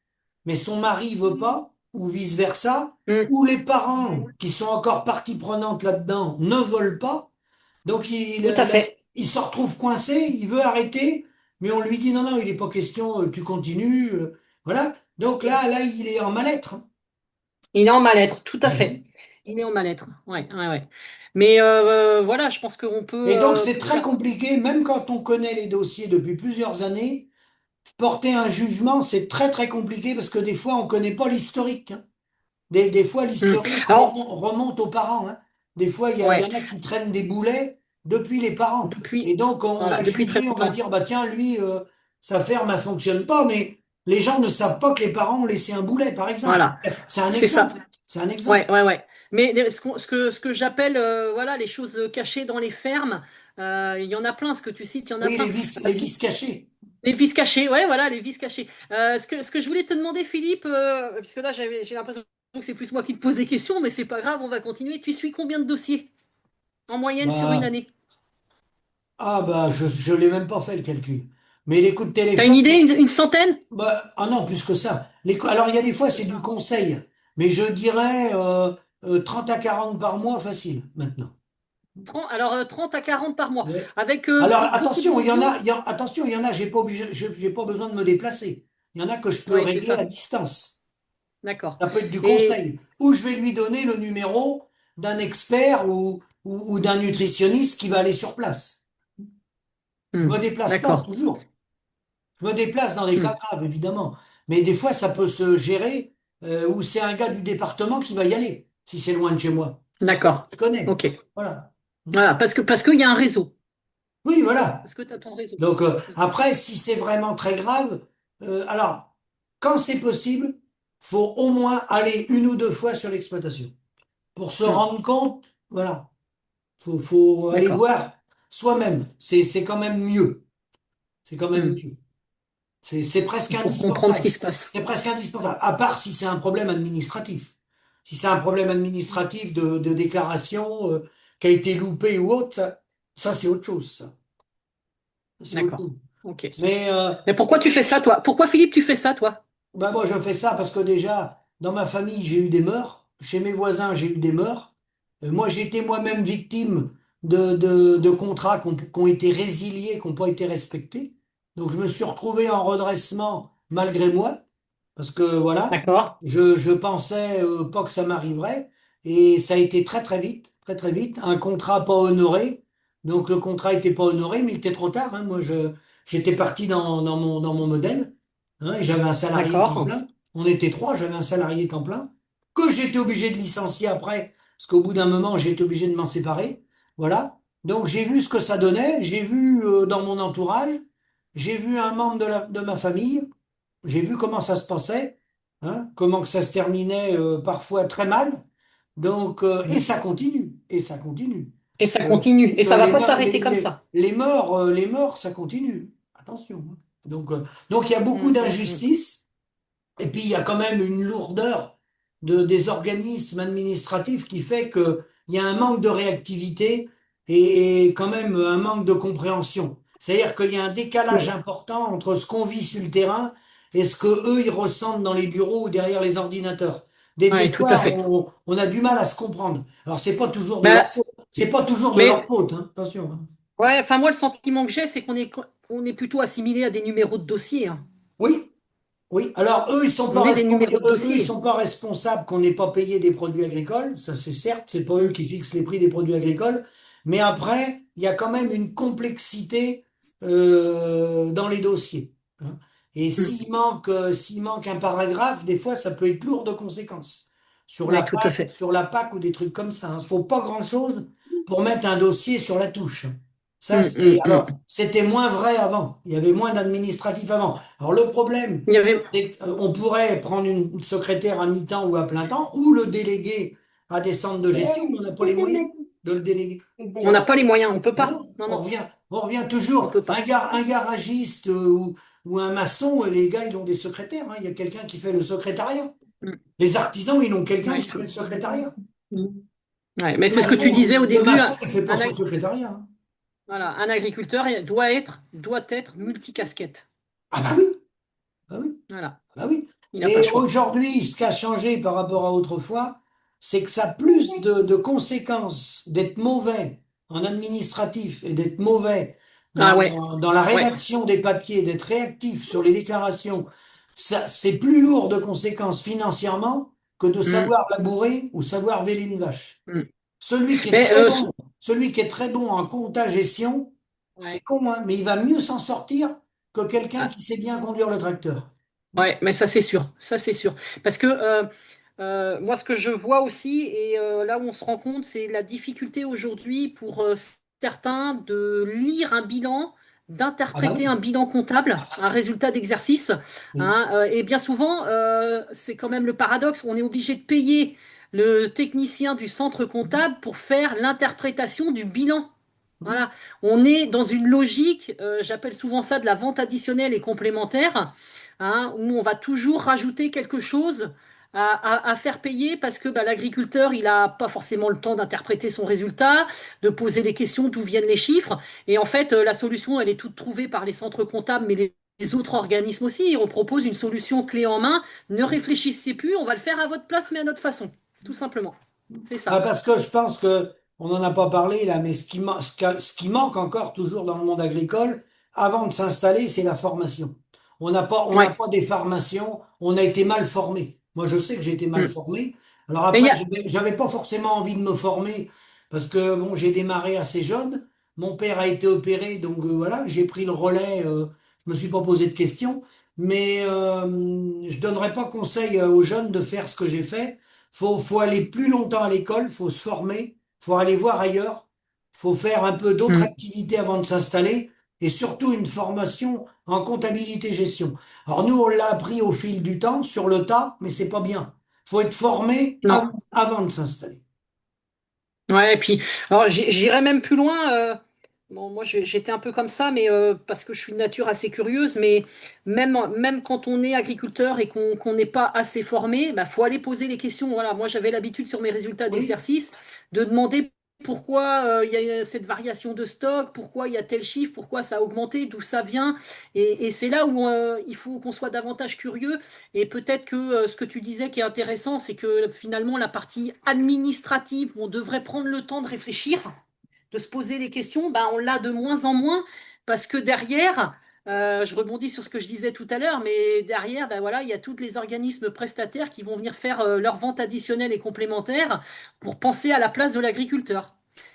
A: mais son mari veut pas, ou vice-versa,
B: Mm.
A: ou les parents qui sont encore partie prenante là-dedans ne veulent pas. Donc,
B: Tout à fait.
A: il se retrouve coincé, il veut arrêter, mais on lui dit non, non, il n'est pas question, tu continues. Voilà. Donc là, il est en mal-être, hein.
B: Il est en mal-être, tout à fait.
A: Mhm.
B: Il est en mal-être. Ouais, ouais, ouais. Mais voilà, je pense qu'on
A: Et
B: peut
A: donc, c'est très
B: faire.
A: compliqué, même quand on connaît les dossiers depuis plusieurs années. Porter un jugement, c'est très très compliqué parce que des fois, on connaît pas l'historique, hein. Des fois,
B: Hmm.
A: l'historique
B: Alors,
A: remonte aux parents, hein. Des fois, il y
B: ouais,
A: en a qui traînent des boulets depuis les parents. Et
B: depuis,
A: donc, on
B: voilà,
A: va
B: depuis très
A: juger, on va
B: longtemps.
A: dire, bah tiens, lui, sa ferme, elle fonctionne pas, mais les gens ne savent pas que les parents ont laissé un boulet, par exemple.
B: Voilà,
A: C'est un
B: c'est ça.
A: exemple. C'est un exemple.
B: Ouais, ouais, ouais. Mais ce que j'appelle voilà, les choses cachées dans les fermes, il y en a plein, ce que tu cites, il y en a
A: Oui,
B: plein.
A: les
B: Parce que
A: vis cachées.
B: les vices cachés, ouais, voilà, les vices cachés. Ce que je voulais te demander, Philippe, parce que là, j'ai l'impression que c'est plus moi qui te pose des questions, mais c'est pas grave, on va continuer. Tu suis combien de dossiers en moyenne sur une
A: Bah,
B: année?
A: bah, je l'ai même pas fait le calcul. Mais les coups de
B: T'as une
A: téléphone,
B: idée, une centaine?
A: bah, ah non, plus que ça. Alors, il y a des fois,
B: Plus que
A: c'est du
B: ça.
A: conseil. Mais je dirais 30 à 40 par mois, facile, maintenant.
B: 30 à 40 par mois,
A: Ouais.
B: avec
A: Alors,
B: beaucoup de
A: attention,
B: visio.
A: attention, il y en a, j'ai pas besoin de me déplacer. Il y en a que je peux
B: Oui, c'est
A: régler à
B: ça.
A: distance.
B: D'accord.
A: Ça peut être du
B: Et
A: conseil. Ou je vais lui donner le numéro d'un expert ou d'un nutritionniste qui va aller sur place. Je me déplace pas,
B: d'accord.
A: toujours. Je me déplace dans des cas
B: Hmm,
A: graves, évidemment. Mais des fois, ça peut se gérer, où c'est un gars du département qui va y aller, si c'est loin de chez moi.
B: d'accord.
A: Je connais.
B: Ok.
A: Voilà.
B: Voilà, parce qu'il y a un réseau.
A: Oui, voilà.
B: Parce que tu as ton réseau.
A: Donc,
B: Hmm,
A: après, si c'est vraiment très grave, alors, quand c'est possible, faut au moins aller une ou deux fois sur l'exploitation. Pour se
B: hmm,
A: rendre compte, voilà. Faut aller
B: d'accord.
A: voir soi-même. C'est quand même mieux. C'est quand même
B: Hmm.
A: mieux. C'est presque
B: Pour comprendre ce
A: indispensable.
B: qui se passe.
A: C'est presque indispensable. À part si c'est un problème administratif. Si c'est un problème administratif de déclaration qui a été loupé ou autre, ça c'est autre chose. Ça. C'est autre
B: D'accord.
A: chose.
B: Ok.
A: Mais
B: Mais pourquoi tu fais ça, toi? Pourquoi, Philippe, tu fais ça, toi?
A: bah moi, je fais ça parce que déjà, dans ma famille, j'ai eu des morts. Chez mes voisins, j'ai eu des morts. Moi, j'ai été moi-même victime de contrats qui ont été résiliés, qui n'ont pas été respectés. Donc, je me suis retrouvé en redressement malgré moi. Parce que voilà,
B: D'accord.
A: je pensais pas que ça m'arriverait. Et ça a été très très vite, très très vite. Un contrat pas honoré. Donc, le contrat était pas honoré, mais il était trop tard, hein. J'étais parti dans mon modèle. Hein, et j'avais un salarié temps
B: D'accord.
A: plein. On était trois, j'avais un salarié temps plein, que j'étais obligé de licencier après, parce qu'au bout d'un moment, j'étais obligé de m'en séparer. Voilà. Donc j'ai vu ce que ça donnait, j'ai vu dans mon entourage, j'ai vu un membre de ma famille, j'ai vu comment ça se passait, hein, comment que ça se terminait parfois très mal. Donc, et
B: Hmm.
A: ça continue, et ça continue.
B: Et ça continue. Et ça va
A: Les,
B: pas
A: morts-
B: s'arrêter comme ça.
A: les morts, ça continue. Attention, hein. Donc il y a beaucoup
B: Hmm.
A: d'injustices. Et puis, il y a quand même une lourdeur des organismes administratifs qui fait qu'il y a un manque de réactivité et quand même un manque de compréhension. C'est-à-dire qu'il y a un décalage
B: Hmm.
A: important entre ce qu'on vit sur le terrain et ce que eux ils ressentent dans les bureaux ou derrière les ordinateurs. Des
B: Ouais, tout à
A: fois,
B: fait.
A: on a du mal à se comprendre. Alors, c'est pas toujours de leur
B: Bah,
A: faute. C'est pas toujours de leur
B: mais
A: faute, hein. Attention, hein.
B: ouais, enfin moi le sentiment que j'ai, c'est on est plutôt assimilé à des numéros de dossier, hein.
A: Oui, oui, alors eux,
B: On est des numéros de
A: ils
B: dossier.
A: sont pas responsables qu'on n'ait pas payé des produits agricoles. Ça, c'est certes, c'est pas eux qui fixent les prix des produits agricoles. Mais après, il y a quand même une complexité dans les dossiers, hein. Et
B: Hmm.
A: s'il manque un paragraphe, des fois, ça peut être lourd de conséquences
B: Ouais, tout à fait.
A: sur la PAC ou des trucs comme ça, hein. Faut pas grand-chose pour mettre un dossier sur la touche. Ça, alors,
B: Hmm.
A: c'était moins vrai avant. Il y avait moins d'administratifs avant. Alors, le problème,
B: Il y avait,
A: c'est qu'on pourrait prendre une secrétaire à mi-temps ou à plein temps, ou le déléguer à des centres de gestion, mais on n'a pas les moyens de le déléguer. Tu
B: on n'a
A: vois?
B: pas les moyens, on peut
A: Ben
B: pas.
A: non,
B: Non, non,
A: on revient
B: on
A: toujours.
B: peut pas.
A: Un garagiste ou un maçon, les gars, ils ont des secrétaires, hein. Il y a quelqu'un qui fait le secrétariat.
B: Hmm.
A: Les artisans, ils ont quelqu'un
B: Ouais,
A: qui fait le secrétariat.
B: ouais, mais c'est ce que tu disais au
A: Le
B: début,
A: maçon, il fait pas
B: un,
A: son
B: ag-
A: secrétariat, hein.
B: voilà, un agriculteur doit être multicasquette.
A: Ah bah oui, bah oui.
B: Voilà,
A: Bah oui.
B: il n'a pas le
A: Et
B: choix.
A: aujourd'hui, ce qui a changé par rapport à autrefois, c'est que ça a plus de conséquences d'être mauvais en administratif et d'être mauvais
B: Ah ouais,
A: dans la
B: ouais.
A: rédaction des papiers, d'être réactif sur les déclarations. Ça, c'est plus lourd de conséquences financièrement que de
B: Hmm,
A: savoir labourer ou savoir véler une vache.
B: hmm.
A: Celui qui est
B: Mais
A: très bon, celui qui est très bon en compta-gestion, c'est
B: ouais.
A: con, hein, mais il va mieux s'en sortir que quelqu'un
B: Ah,
A: qui sait bien conduire le tracteur.
B: ouais, mais ça c'est sûr, ça c'est sûr. Parce que moi ce que je vois aussi, et là où on se rend compte, c'est la difficulté aujourd'hui pour certains de lire un bilan,
A: Ah bah
B: d'interpréter un
A: oui.
B: bilan comptable, un résultat d'exercice,
A: Oui.
B: hein, et bien souvent, c'est quand même le paradoxe, on est obligé de payer. le technicien du centre comptable pour faire l'interprétation du bilan.
A: Hum.
B: Voilà, on est dans une logique, j'appelle souvent ça de la vente additionnelle et complémentaire, hein, où on va toujours rajouter quelque chose à faire payer parce que bah, l'agriculteur, il a pas forcément le temps d'interpréter son résultat, de poser des questions d'où viennent les chiffres. Et en fait, la solution, elle est toute trouvée par les centres comptables, mais les autres organismes aussi. On propose une solution clé en main. Ne réfléchissez plus, on va le faire à votre place, mais à notre façon, tout simplement. C'est
A: Ah,
B: ça.
A: parce que je pense que on n'en a pas parlé là, mais ce qui manque encore toujours dans le monde agricole, avant de s'installer, c'est la formation. On n'a
B: Ouais.
A: pas des formations, on a été mal formé. Moi, je sais que j'ai été mal
B: Mm.
A: formé. Alors
B: Mais il
A: après,
B: y a,
A: j'avais pas forcément envie de me former parce que bon, j'ai démarré assez jeune. Mon père a été opéré, donc voilà, j'ai pris le relais. Je me suis pas posé de questions, mais je donnerais pas conseil aux jeunes de faire ce que j'ai fait. Faut aller plus longtemps à l'école, faut se former, faut aller voir ailleurs, faut faire un peu d'autres
B: Mm.
A: activités avant de s'installer et surtout une formation en comptabilité gestion. Alors nous, on l'a appris au fil du temps, sur le tas, mais c'est pas bien. Faut être formé
B: Non.
A: avant de s'installer.
B: Ouais, et puis, alors j'irais même plus loin. Bon, moi, j'étais un peu comme ça, mais parce que je suis de nature assez curieuse. Mais même quand on est agriculteur et qu'on n'est pas assez formé, bah, faut aller poser les questions. Voilà, moi, j'avais l'habitude sur mes résultats
A: Oui.
B: d'exercice de demander pourquoi il y a cette variation de stock, pourquoi il y a tel chiffre, pourquoi ça a augmenté, d'où ça vient. Et c'est là où il faut qu'on soit davantage curieux. Et peut-être que ce que tu disais qui est intéressant, c'est que finalement la partie administrative où on devrait prendre le temps de réfléchir, de se poser les questions, bah, on l'a de moins en moins parce que derrière, je rebondis sur ce que je disais tout à l'heure, mais derrière, bah, voilà, il y a tous les organismes prestataires qui vont venir faire leur vente additionnelle et complémentaire pour penser à la place de l'agriculteur.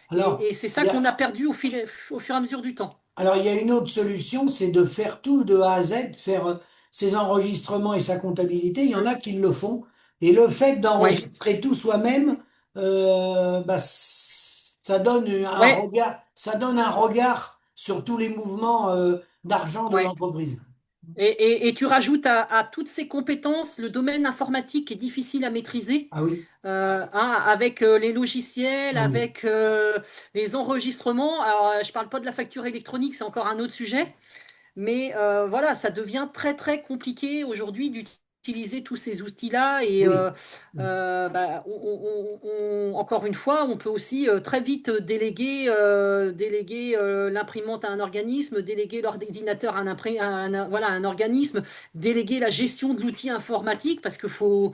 A: Alors,
B: Et c'est
A: il
B: ça
A: y
B: qu'on a
A: a,
B: perdu au fur et à mesure du temps.
A: Alors, il y a une autre solution, c'est de faire tout de A à Z, faire ses enregistrements et sa comptabilité. Il y en a qui le font. Et le fait
B: Oui,
A: d'enregistrer tout soi-même, bah,
B: ouais,
A: ça donne un regard sur tous les mouvements, d'argent de
B: ouais.
A: l'entreprise.
B: Et tu rajoutes à toutes ces compétences le domaine informatique qui est difficile à maîtriser,
A: Ah oui,
B: hein, avec les logiciels,
A: ah oui.
B: avec les enregistrements. Alors, je parle pas de la facture électronique, c'est encore un autre sujet. Mais voilà, ça devient très très compliqué aujourd'hui d'utiliser tous ces outils-là. Et
A: Oui.
B: bah, encore une fois, on peut aussi très vite déléguer l'imprimante à un organisme, déléguer l'ordinateur voilà, à un organisme, déléguer la gestion de l'outil informatique parce qu'il faut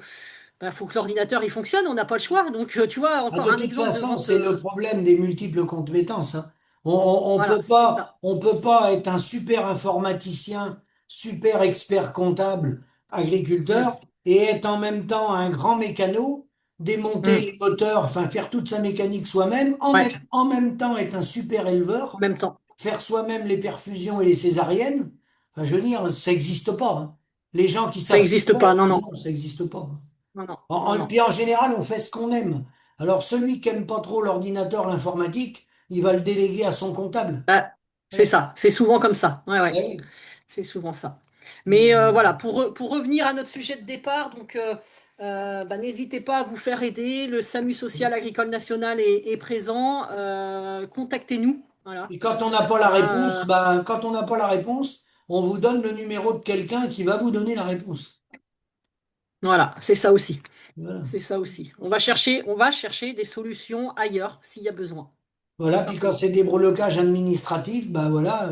B: que l'ordinateur il fonctionne. On n'a pas le choix. Donc, tu vois,
A: Ah,
B: encore
A: de
B: un
A: toute
B: exemple de
A: façon,
B: vente.
A: c'est le problème des multiples compétences, hein.
B: Voilà, c'est ça.
A: On peut pas être un super informaticien, super expert comptable,
B: Mm,
A: agriculteur, et être en même temps un grand mécano, démonter
B: mm.
A: les moteurs, enfin faire toute sa mécanique soi-même,
B: Ouais,
A: en même temps être un super
B: en
A: éleveur,
B: même temps.
A: faire soi-même les perfusions et les césariennes. Enfin, je veux dire, ça n'existe pas, hein. Les gens qui
B: Ça
A: savent tout
B: n'existe
A: faire,
B: pas. Non, non.
A: non, ça n'existe pas.
B: Non, non, non, non.
A: Puis en général, on fait ce qu'on aime. Alors celui qui aime pas trop l'ordinateur, l'informatique, il va le déléguer à son comptable.
B: Bah, c'est
A: Voilà.
B: ça, c'est souvent comme ça. Ouais, ouais,
A: Eh oui.
B: c'est souvent ça. Mais
A: Mais,
B: voilà, pour revenir à notre sujet de départ, donc bah, n'hésitez pas à vous faire aider. Le SAMU social agricole national est présent. Contactez-nous. Voilà.
A: et quand on n'a pas la réponse,
B: Hein,
A: ben, quand on n'a pas la réponse, on vous donne le numéro de quelqu'un qui va vous donner la réponse.
B: voilà, c'est ça aussi.
A: Voilà.
B: C'est ça aussi. On va chercher des solutions ailleurs s'il y a besoin, tout
A: Voilà. Puis quand
B: simplement.
A: c'est des brelocages administratifs, ben voilà,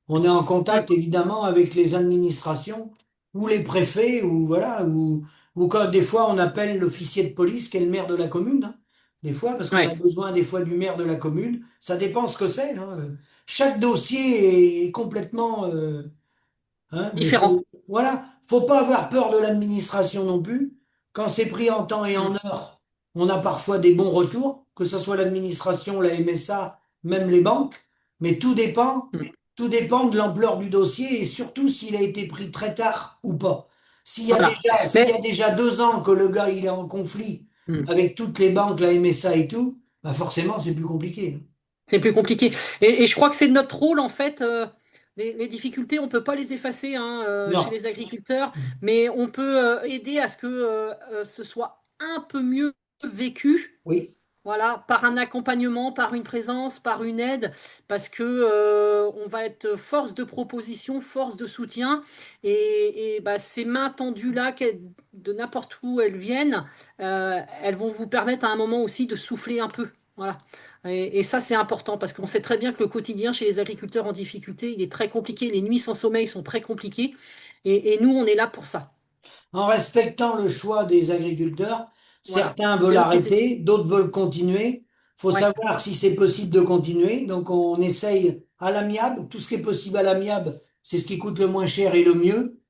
A: on est en
B: Mm.
A: contact évidemment avec les administrations ou les préfets ou voilà ou quand des fois on appelle l'officier de police qui est le maire de la commune, hein. Des fois parce qu'on a
B: Ouais,
A: besoin des fois du maire de la commune, ça dépend ce que c'est, hein. Chaque dossier est complètement hein, mais
B: différent.
A: voilà, faut pas avoir peur de l'administration non plus. Quand c'est pris en temps et en
B: Mm.
A: heure, on a parfois des bons retours, que ce soit l'administration, la MSA, même les banques, mais
B: Mm.
A: tout dépend de l'ampleur du dossier et surtout s'il a été pris très tard ou pas.
B: Voilà.
A: S'il y a
B: Mais
A: déjà 2 ans que le gars il est en conflit
B: mm.
A: avec toutes les banques, la MSA et tout, bah forcément c'est plus compliqué, hein.
B: C'est plus compliqué. Et je crois que c'est notre rôle, en fait. Les difficultés, on peut pas les effacer hein, chez
A: Non.
B: les agriculteurs, mais on peut aider à ce que ce soit un peu mieux vécu.
A: Oui.
B: Voilà, par un accompagnement, par une présence, par une aide, parce que on va être force de proposition, force de soutien, et bah, ces mains tendues là, de n'importe où elles viennent, elles vont vous permettre à un moment aussi de souffler un peu. Voilà. Et ça, c'est important parce qu'on sait très bien que le quotidien chez les agriculteurs en difficulté, il est très compliqué. Les nuits sans sommeil sont très compliquées, et nous, on est là pour ça.
A: En respectant le choix des agriculteurs,
B: Voilà.
A: certains
B: C'est
A: veulent
B: notre idée.
A: arrêter, d'autres veulent continuer. Faut
B: Ouais.
A: savoir si c'est possible de continuer. Donc on essaye à l'amiable, tout ce qui est possible à l'amiable, c'est ce qui coûte le moins cher et le mieux.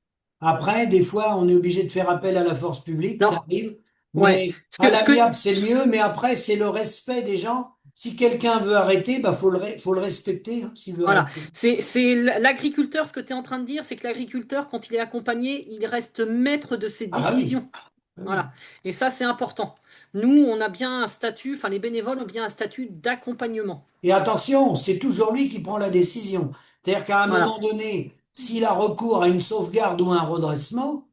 A: Après, des fois, on est obligé de faire appel à la force publique, ça
B: Non.
A: arrive.
B: Ouais.
A: Mais à l'amiable, c'est le mieux. Mais après, c'est le respect des gens. Si quelqu'un veut arrêter, bah faut le respecter, hein, s'il veut
B: Voilà,
A: arrêter.
B: c'est l'agriculteur, ce que tu es en train de dire, c'est que l'agriculteur, quand il est accompagné, il reste maître de ses
A: Ah bah oui.
B: décisions.
A: Ah oui.
B: Voilà, et ça, c'est important. Nous, on a bien un statut, enfin, les bénévoles ont bien un statut d'accompagnement.
A: Et attention, c'est toujours lui qui prend la décision. C'est-à-dire qu'à un
B: Voilà,
A: moment donné, s'il a recours à une sauvegarde ou un redressement,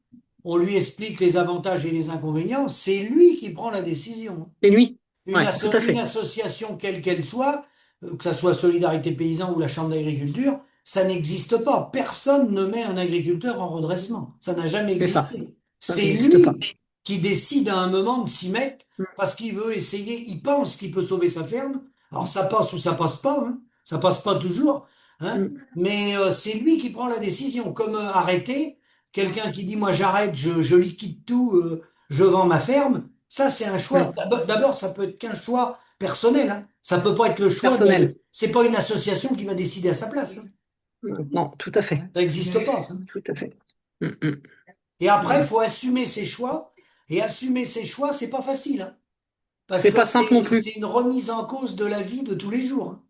A: on lui explique les avantages et les inconvénients, c'est lui qui prend la décision.
B: c'est lui.
A: Une,
B: Ouais, tout à
A: une
B: fait.
A: association quelle qu'elle soit, que ça soit Solidarité Paysan ou la Chambre d'agriculture, ça n'existe pas. Personne ne met un agriculteur en redressement. Ça n'a jamais
B: C'est ça.
A: existé.
B: Ça
A: C'est
B: n'existe pas.
A: lui qui décide à un moment de s'y mettre parce qu'il veut essayer, il pense qu'il peut sauver sa ferme. Alors ça passe ou ça passe pas, hein. Ça passe pas toujours, hein.
B: Mm.
A: Mais c'est lui qui prend la décision. Comme arrêter, quelqu'un qui dit moi j'arrête, je liquide tout, je vends ma ferme. Ça, c'est un choix.
B: Mm.
A: D'abord, ça peut être qu'un choix personnel, hein. Ça peut pas être le choix
B: Personnel.
A: c'est pas une association qui va décider à sa place, hein.
B: Non, tout à fait.
A: Ça n'existe pas, ça.
B: Tout à fait. Mm, mm,
A: Et après, il
B: mm.
A: faut assumer ses choix. Et assumer ses choix, c'est pas facile, hein. Parce
B: C'est
A: que
B: pas simple non plus.
A: c'est une remise en cause de la vie de tous les jours, hein.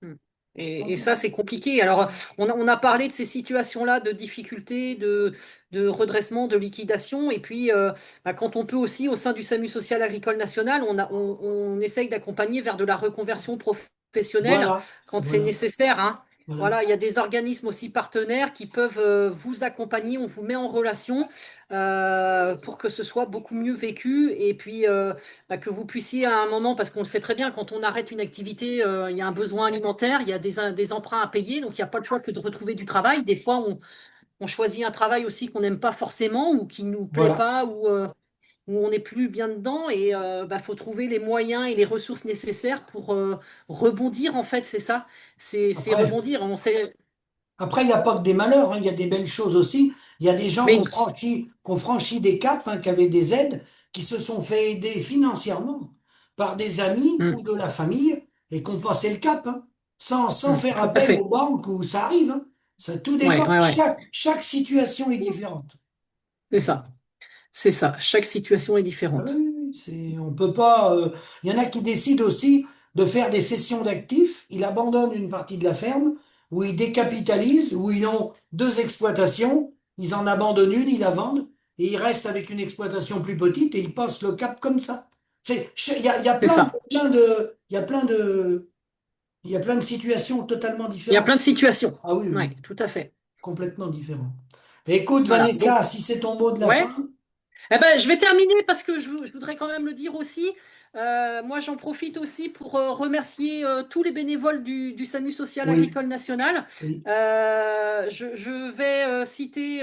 B: Mm. Et ça, c'est compliqué. Alors, on a parlé de ces situations-là de difficulté, de redressement, de liquidation. Et puis, bah, quand on peut aussi, au sein du SAMU social agricole national, on essaye d'accompagner vers de la reconversion professionnelle
A: Voilà,
B: quand c'est
A: voilà,
B: nécessaire, hein.
A: voilà,
B: Voilà, il y a des organismes aussi partenaires qui peuvent vous accompagner. On vous met en relation pour que ce soit beaucoup mieux vécu. Et puis, bah, que vous puissiez à un moment, parce qu'on le sait très bien, quand on arrête une activité, il y a un besoin alimentaire, il y a des emprunts à payer, donc il n'y a pas le choix que de retrouver du travail. Des fois, on choisit un travail aussi qu'on n'aime pas forcément ou qui nous plaît
A: voilà.
B: pas ou on n'est plus bien dedans et bah, faut trouver les moyens et les ressources nécessaires pour rebondir en fait, c'est ça, c'est
A: Après,
B: rebondir. On sait,
A: Après, il n'y a pas que des malheurs, hein, il y a des belles choses aussi. Il y a des gens
B: mais
A: qui ont franchi des caps, hein, qui avaient des aides, qui se sont fait aider financièrement par des amis
B: mm,
A: ou de la famille et qui ont passé le cap, hein, sans faire
B: tout à
A: appel aux
B: fait.
A: banques où ça arrive, hein. Ça tout
B: Ouais,
A: dépend.
B: ouais, ouais,
A: Chaque situation est différente.
B: c'est ça, c'est ça. Chaque situation est
A: Ah oui,
B: différente.
A: oui, oui, on peut pas. Il y en a qui décident aussi de faire des cessions d'actifs. Ils abandonnent une partie de la ferme, où ils décapitalisent, où ils ont deux exploitations. Ils en abandonnent une, ils la vendent, et ils restent avec une exploitation plus petite et ils passent le cap comme ça. Il y a
B: C'est
A: plein,
B: ça.
A: il y a plein de, il y a plein de situations totalement
B: Il y a
A: différentes.
B: plein de situations.
A: Ah oui, oui,
B: Ouais, tout à fait.
A: complètement différentes. Écoute,
B: Voilà. Donc,
A: Vanessa, si c'est ton mot de la
B: ouais.
A: fin,
B: Eh ben, je vais terminer parce que je voudrais quand même le dire aussi. Moi, j'en profite aussi pour remercier tous les bénévoles du SAMU social
A: oui,
B: agricole national.
A: oui,
B: Je vais citer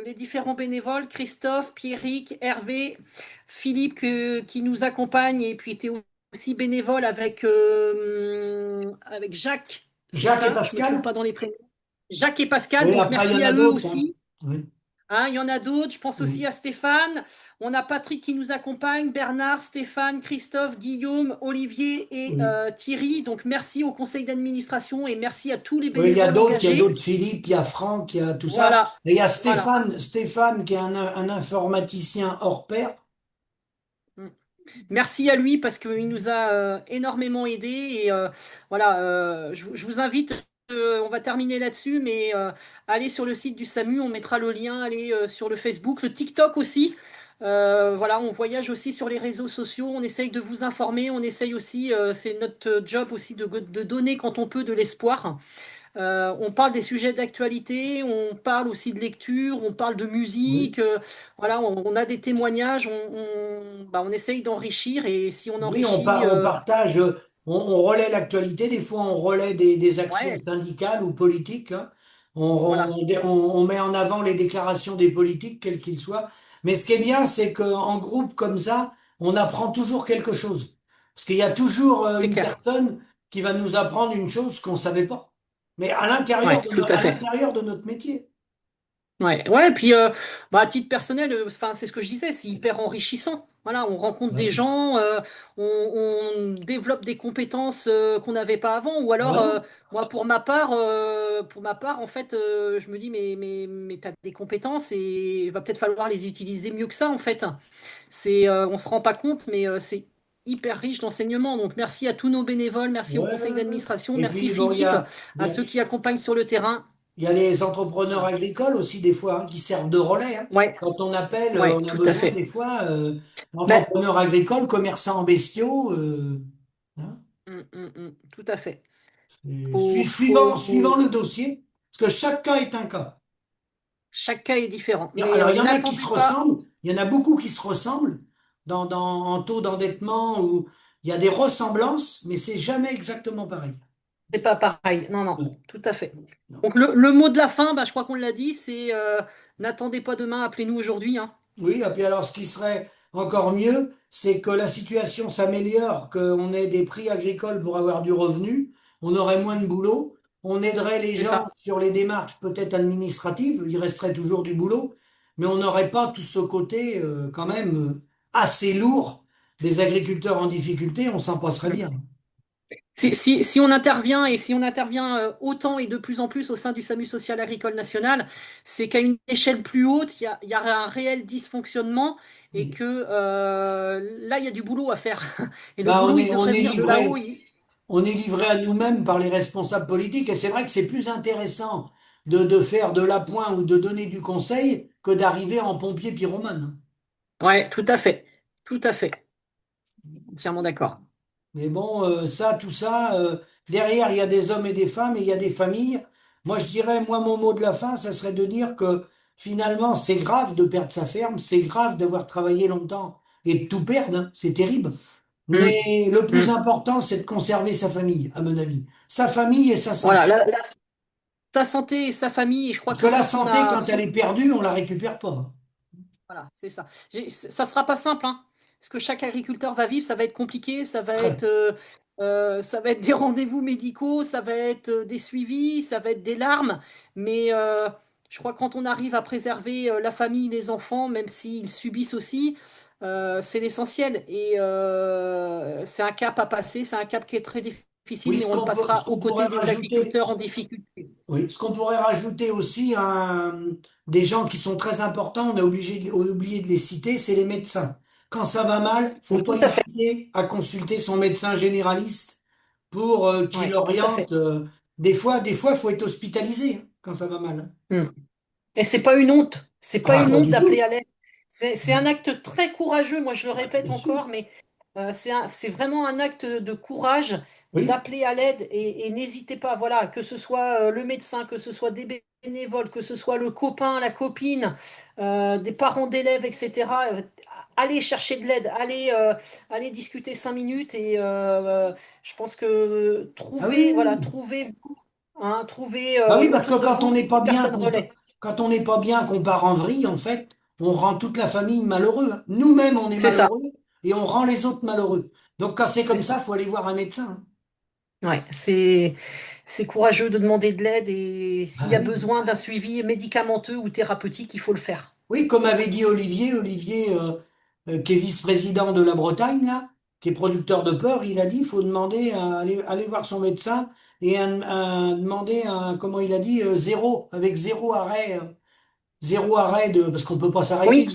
B: les différents bénévoles, Christophe, Pierrick, Hervé, Philippe qui nous accompagne et puis était aussi bénévole avec Jacques, c'est
A: Jacques et
B: ça, je me trompe
A: Pascal.
B: pas dans les prénoms. Jacques et Pascal,
A: Oui,
B: donc
A: après, il y en
B: merci
A: a
B: à eux
A: d'autres, hein.
B: aussi.
A: Oui,
B: Hein, il y en a d'autres, je pense aussi
A: oui,
B: à Stéphane. On a Patrick qui nous accompagne, Bernard, Stéphane, Christophe, Guillaume, Olivier et
A: oui.
B: Thierry. Donc merci au conseil d'administration et merci à tous les
A: Oui,
B: bénévoles
A: il y a
B: engagés.
A: d'autres Philippe, il y a Franck, il y a tout ça.
B: Voilà,
A: Et il y a
B: voilà.
A: Stéphane qui est un informaticien hors pair.
B: Mm. Merci à lui parce qu'il nous a énormément aidés. Et voilà, je vous invite, on va terminer là-dessus, mais allez sur le site du SAMU, on mettra le lien, allez sur le Facebook, le TikTok aussi. Voilà, on voyage aussi sur les réseaux sociaux, on essaye de vous informer, on essaye aussi, c'est notre job aussi de donner quand on peut de l'espoir. On parle des sujets d'actualité, on parle aussi de lecture, on parle de
A: Oui.
B: musique. Voilà, on a des témoignages, on essaye d'enrichir et si on
A: Oui,
B: enrichit,
A: on partage, on relaie l'actualité, des fois on relaie des actions
B: ouais,
A: syndicales ou politiques, hein.
B: voilà,
A: On met en avant les déclarations des politiques, quels qu'ils soient. Mais ce qui est bien, c'est qu'en groupe comme ça, on apprend toujours quelque chose. Parce qu'il y a toujours
B: c'est
A: une
B: clair.
A: personne qui va nous apprendre une chose qu'on savait pas. Mais
B: Ouais, tout à
A: à
B: fait.
A: l'intérieur de notre métier.
B: Ouais, ouais, et puis à titre personnel, enfin c'est ce que je disais, c'est hyper enrichissant. Voilà, on rencontre des
A: Ouais.
B: gens, on développe des compétences qu'on n'avait pas avant, ou alors
A: Voilà.
B: moi pour ma part en fait, je me dis mais t'as des compétences et il va peut-être falloir les utiliser mieux que ça en fait. On se rend pas compte, mais c'est hyper riche d'enseignement. Donc merci à tous nos bénévoles, merci au
A: Ouais,
B: conseil
A: ouais, ouais.
B: d'administration,
A: Et
B: merci
A: puis, bon,
B: Philippe,
A: il y
B: à
A: a,
B: ceux qui accompagnent sur le terrain.
A: il y a les entrepreneurs
B: Voilà.
A: agricoles aussi, des fois, hein, qui servent de relais, hein.
B: Ouais.
A: Quand on appelle,
B: Ouais,
A: on a
B: tout à
A: besoin,
B: fait.
A: des fois,
B: Ben,
A: entrepreneurs agricoles, commerçants en bestiaux. Hein.
B: tout à fait.
A: Et suivant le dossier, parce que chaque cas est un cas.
B: Chaque cas est différent. Mais
A: Alors, il y en a qui se
B: n'attendez pas,
A: ressemblent, il y en a beaucoup qui se ressemblent en taux d'endettement, où il y a des ressemblances, mais c'est jamais exactement pareil.
B: c'est pas pareil. Non, non,
A: Non,
B: tout à fait.
A: non.
B: Donc le mot de la fin, bah, je crois qu'on l'a dit, c'est n'attendez pas demain, appelez-nous aujourd'hui, hein.
A: Oui, et puis alors ce qui serait encore mieux, c'est que la situation s'améliore, qu'on ait des prix agricoles pour avoir du revenu, on aurait moins de boulot, on aiderait les
B: C'est ça.
A: gens sur les démarches peut-être administratives, il resterait toujours du boulot, mais on n'aurait pas tout ce côté quand même assez lourd des agriculteurs en difficulté, on s'en passerait
B: Mm.
A: bien.
B: Si on intervient et si on intervient autant et de plus en plus au sein du SAMU social agricole national, c'est qu'à une échelle plus haute, il y a un réel dysfonctionnement et
A: Oui.
B: que là, il y a du boulot à faire. Et le
A: Bah,
B: boulot, il devrait venir de là-haut.
A: on est livré à nous-mêmes par les responsables politiques, et c'est vrai que c'est plus intéressant de faire de l'appoint ou de donner du conseil que d'arriver en pompier pyromane.
B: Ouais, tout à fait. Tout à fait. Entièrement d'accord.
A: Mais bon, tout ça, derrière, il y a des hommes et des femmes et il y a des familles. Moi, je dirais, moi, mon mot de la fin, ça serait de dire que finalement, c'est grave de perdre sa ferme, c'est grave d'avoir travaillé longtemps et de tout perdre, hein, c'est terrible.
B: Mm,
A: Mais le plus
B: mm.
A: important, c'est de conserver sa famille, à mon avis. Sa famille et sa
B: Voilà,
A: santé.
B: sa santé et sa famille, et je crois
A: Parce que
B: que
A: la
B: quand on
A: santé,
B: a
A: quand elle est perdue, on la récupère pas.
B: voilà, c'est ça. Ça sera pas simple, hein. Ce que chaque agriculteur va vivre, ça va être compliqué,
A: Très.
B: ça va être des rendez-vous médicaux, ça va être des suivis, ça va être des larmes. Mais je crois que quand on arrive à préserver la famille, les enfants, même s'ils subissent aussi, c'est l'essentiel. Et c'est un cap à passer, c'est un cap qui est très difficile,
A: Oui,
B: mais on le
A: ce
B: passera aux
A: qu'on pourrait
B: côtés des
A: rajouter,
B: agriculteurs en difficulté.
A: oui, ce qu'on pourrait rajouter aussi, des gens qui sont très importants, on a oublié de les citer, c'est les médecins. Quand ça va mal, faut pas
B: Tout à fait.
A: hésiter à consulter son médecin généraliste pour qu'il
B: Ouais, tout à fait.
A: oriente. Des fois, faut être hospitalisé hein, quand ça va mal.
B: Hmm. Et c'est pas une honte. C'est pas
A: Ah,
B: une
A: pas
B: honte
A: du
B: d'appeler
A: tout.
B: à l'aide. C'est un acte très courageux. Moi, je le
A: Ah,
B: répète
A: bien sûr.
B: encore, mais c'est vraiment un acte de courage
A: Oui.
B: d'appeler à l'aide et n'hésitez pas. Voilà, que ce soit le médecin, que ce soit des bénévoles, que ce soit le copain, la copine, des parents d'élèves, etc. Allez chercher de l'aide. Allez discuter 5 minutes et je pense que
A: Ah oui, oui, oui.
B: trouver
A: Bah oui, parce que
B: autour de vous des personnes relais.
A: quand on n'est pas bien, qu'on part en vrille, en fait, on rend toute la famille malheureux, hein. Nous-mêmes, on est
B: C'est ça.
A: malheureux et on rend les autres malheureux. Donc, quand c'est
B: C'est
A: comme
B: ça.
A: ça, faut aller voir un médecin, hein.
B: Ouais, c'est courageux de demander de l'aide et s'il y
A: Ah
B: a
A: oui.
B: besoin d'un suivi médicamenteux ou thérapeutique, il faut le faire.
A: Oui, comme avait dit Olivier, qui est vice-président de la Bretagne, là, qui est producteur de porc, il a dit, il faut demander aller voir son médecin et demander comment il a dit, avec zéro arrêt parce qu'on peut pas s'arrêter.
B: Oui,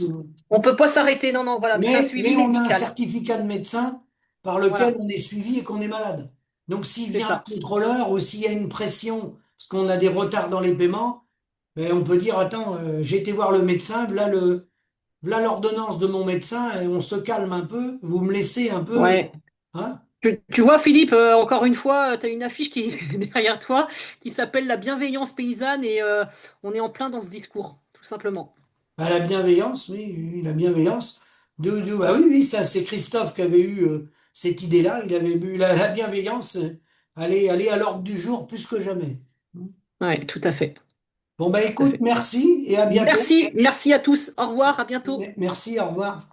B: on peut pas s'arrêter, non, non, voilà, mais c'est un
A: Mais
B: suivi
A: on a un
B: médical.
A: certificat de médecin par lequel
B: Voilà,
A: on est suivi et qu'on est malade. Donc s'il
B: c'est
A: vient un
B: ça.
A: contrôleur ou s'il y a une pression, parce qu'on a des retards dans les paiements, ben, on peut dire, attends, j'ai été voir le médecin, voilà l'ordonnance de mon médecin, et on se calme un peu, vous me laissez un peu,
B: Ouais.
A: hein?
B: Tu vois, Philippe, encore une fois, tu as une affiche qui est derrière toi qui s'appelle La bienveillance paysanne et on est en plein dans ce discours, tout simplement.
A: Ah, la bienveillance, oui, oui, la bienveillance. Ah oui, oui, ça c'est Christophe qui avait eu cette idée-là. Il avait eu la bienveillance, aller à l'ordre du jour plus que jamais.
B: Ouais, tout à fait,
A: Bon, bah
B: tout à
A: écoute,
B: fait.
A: merci et à bientôt.
B: Merci, merci à tous. Au revoir, à bientôt.
A: Merci, au revoir.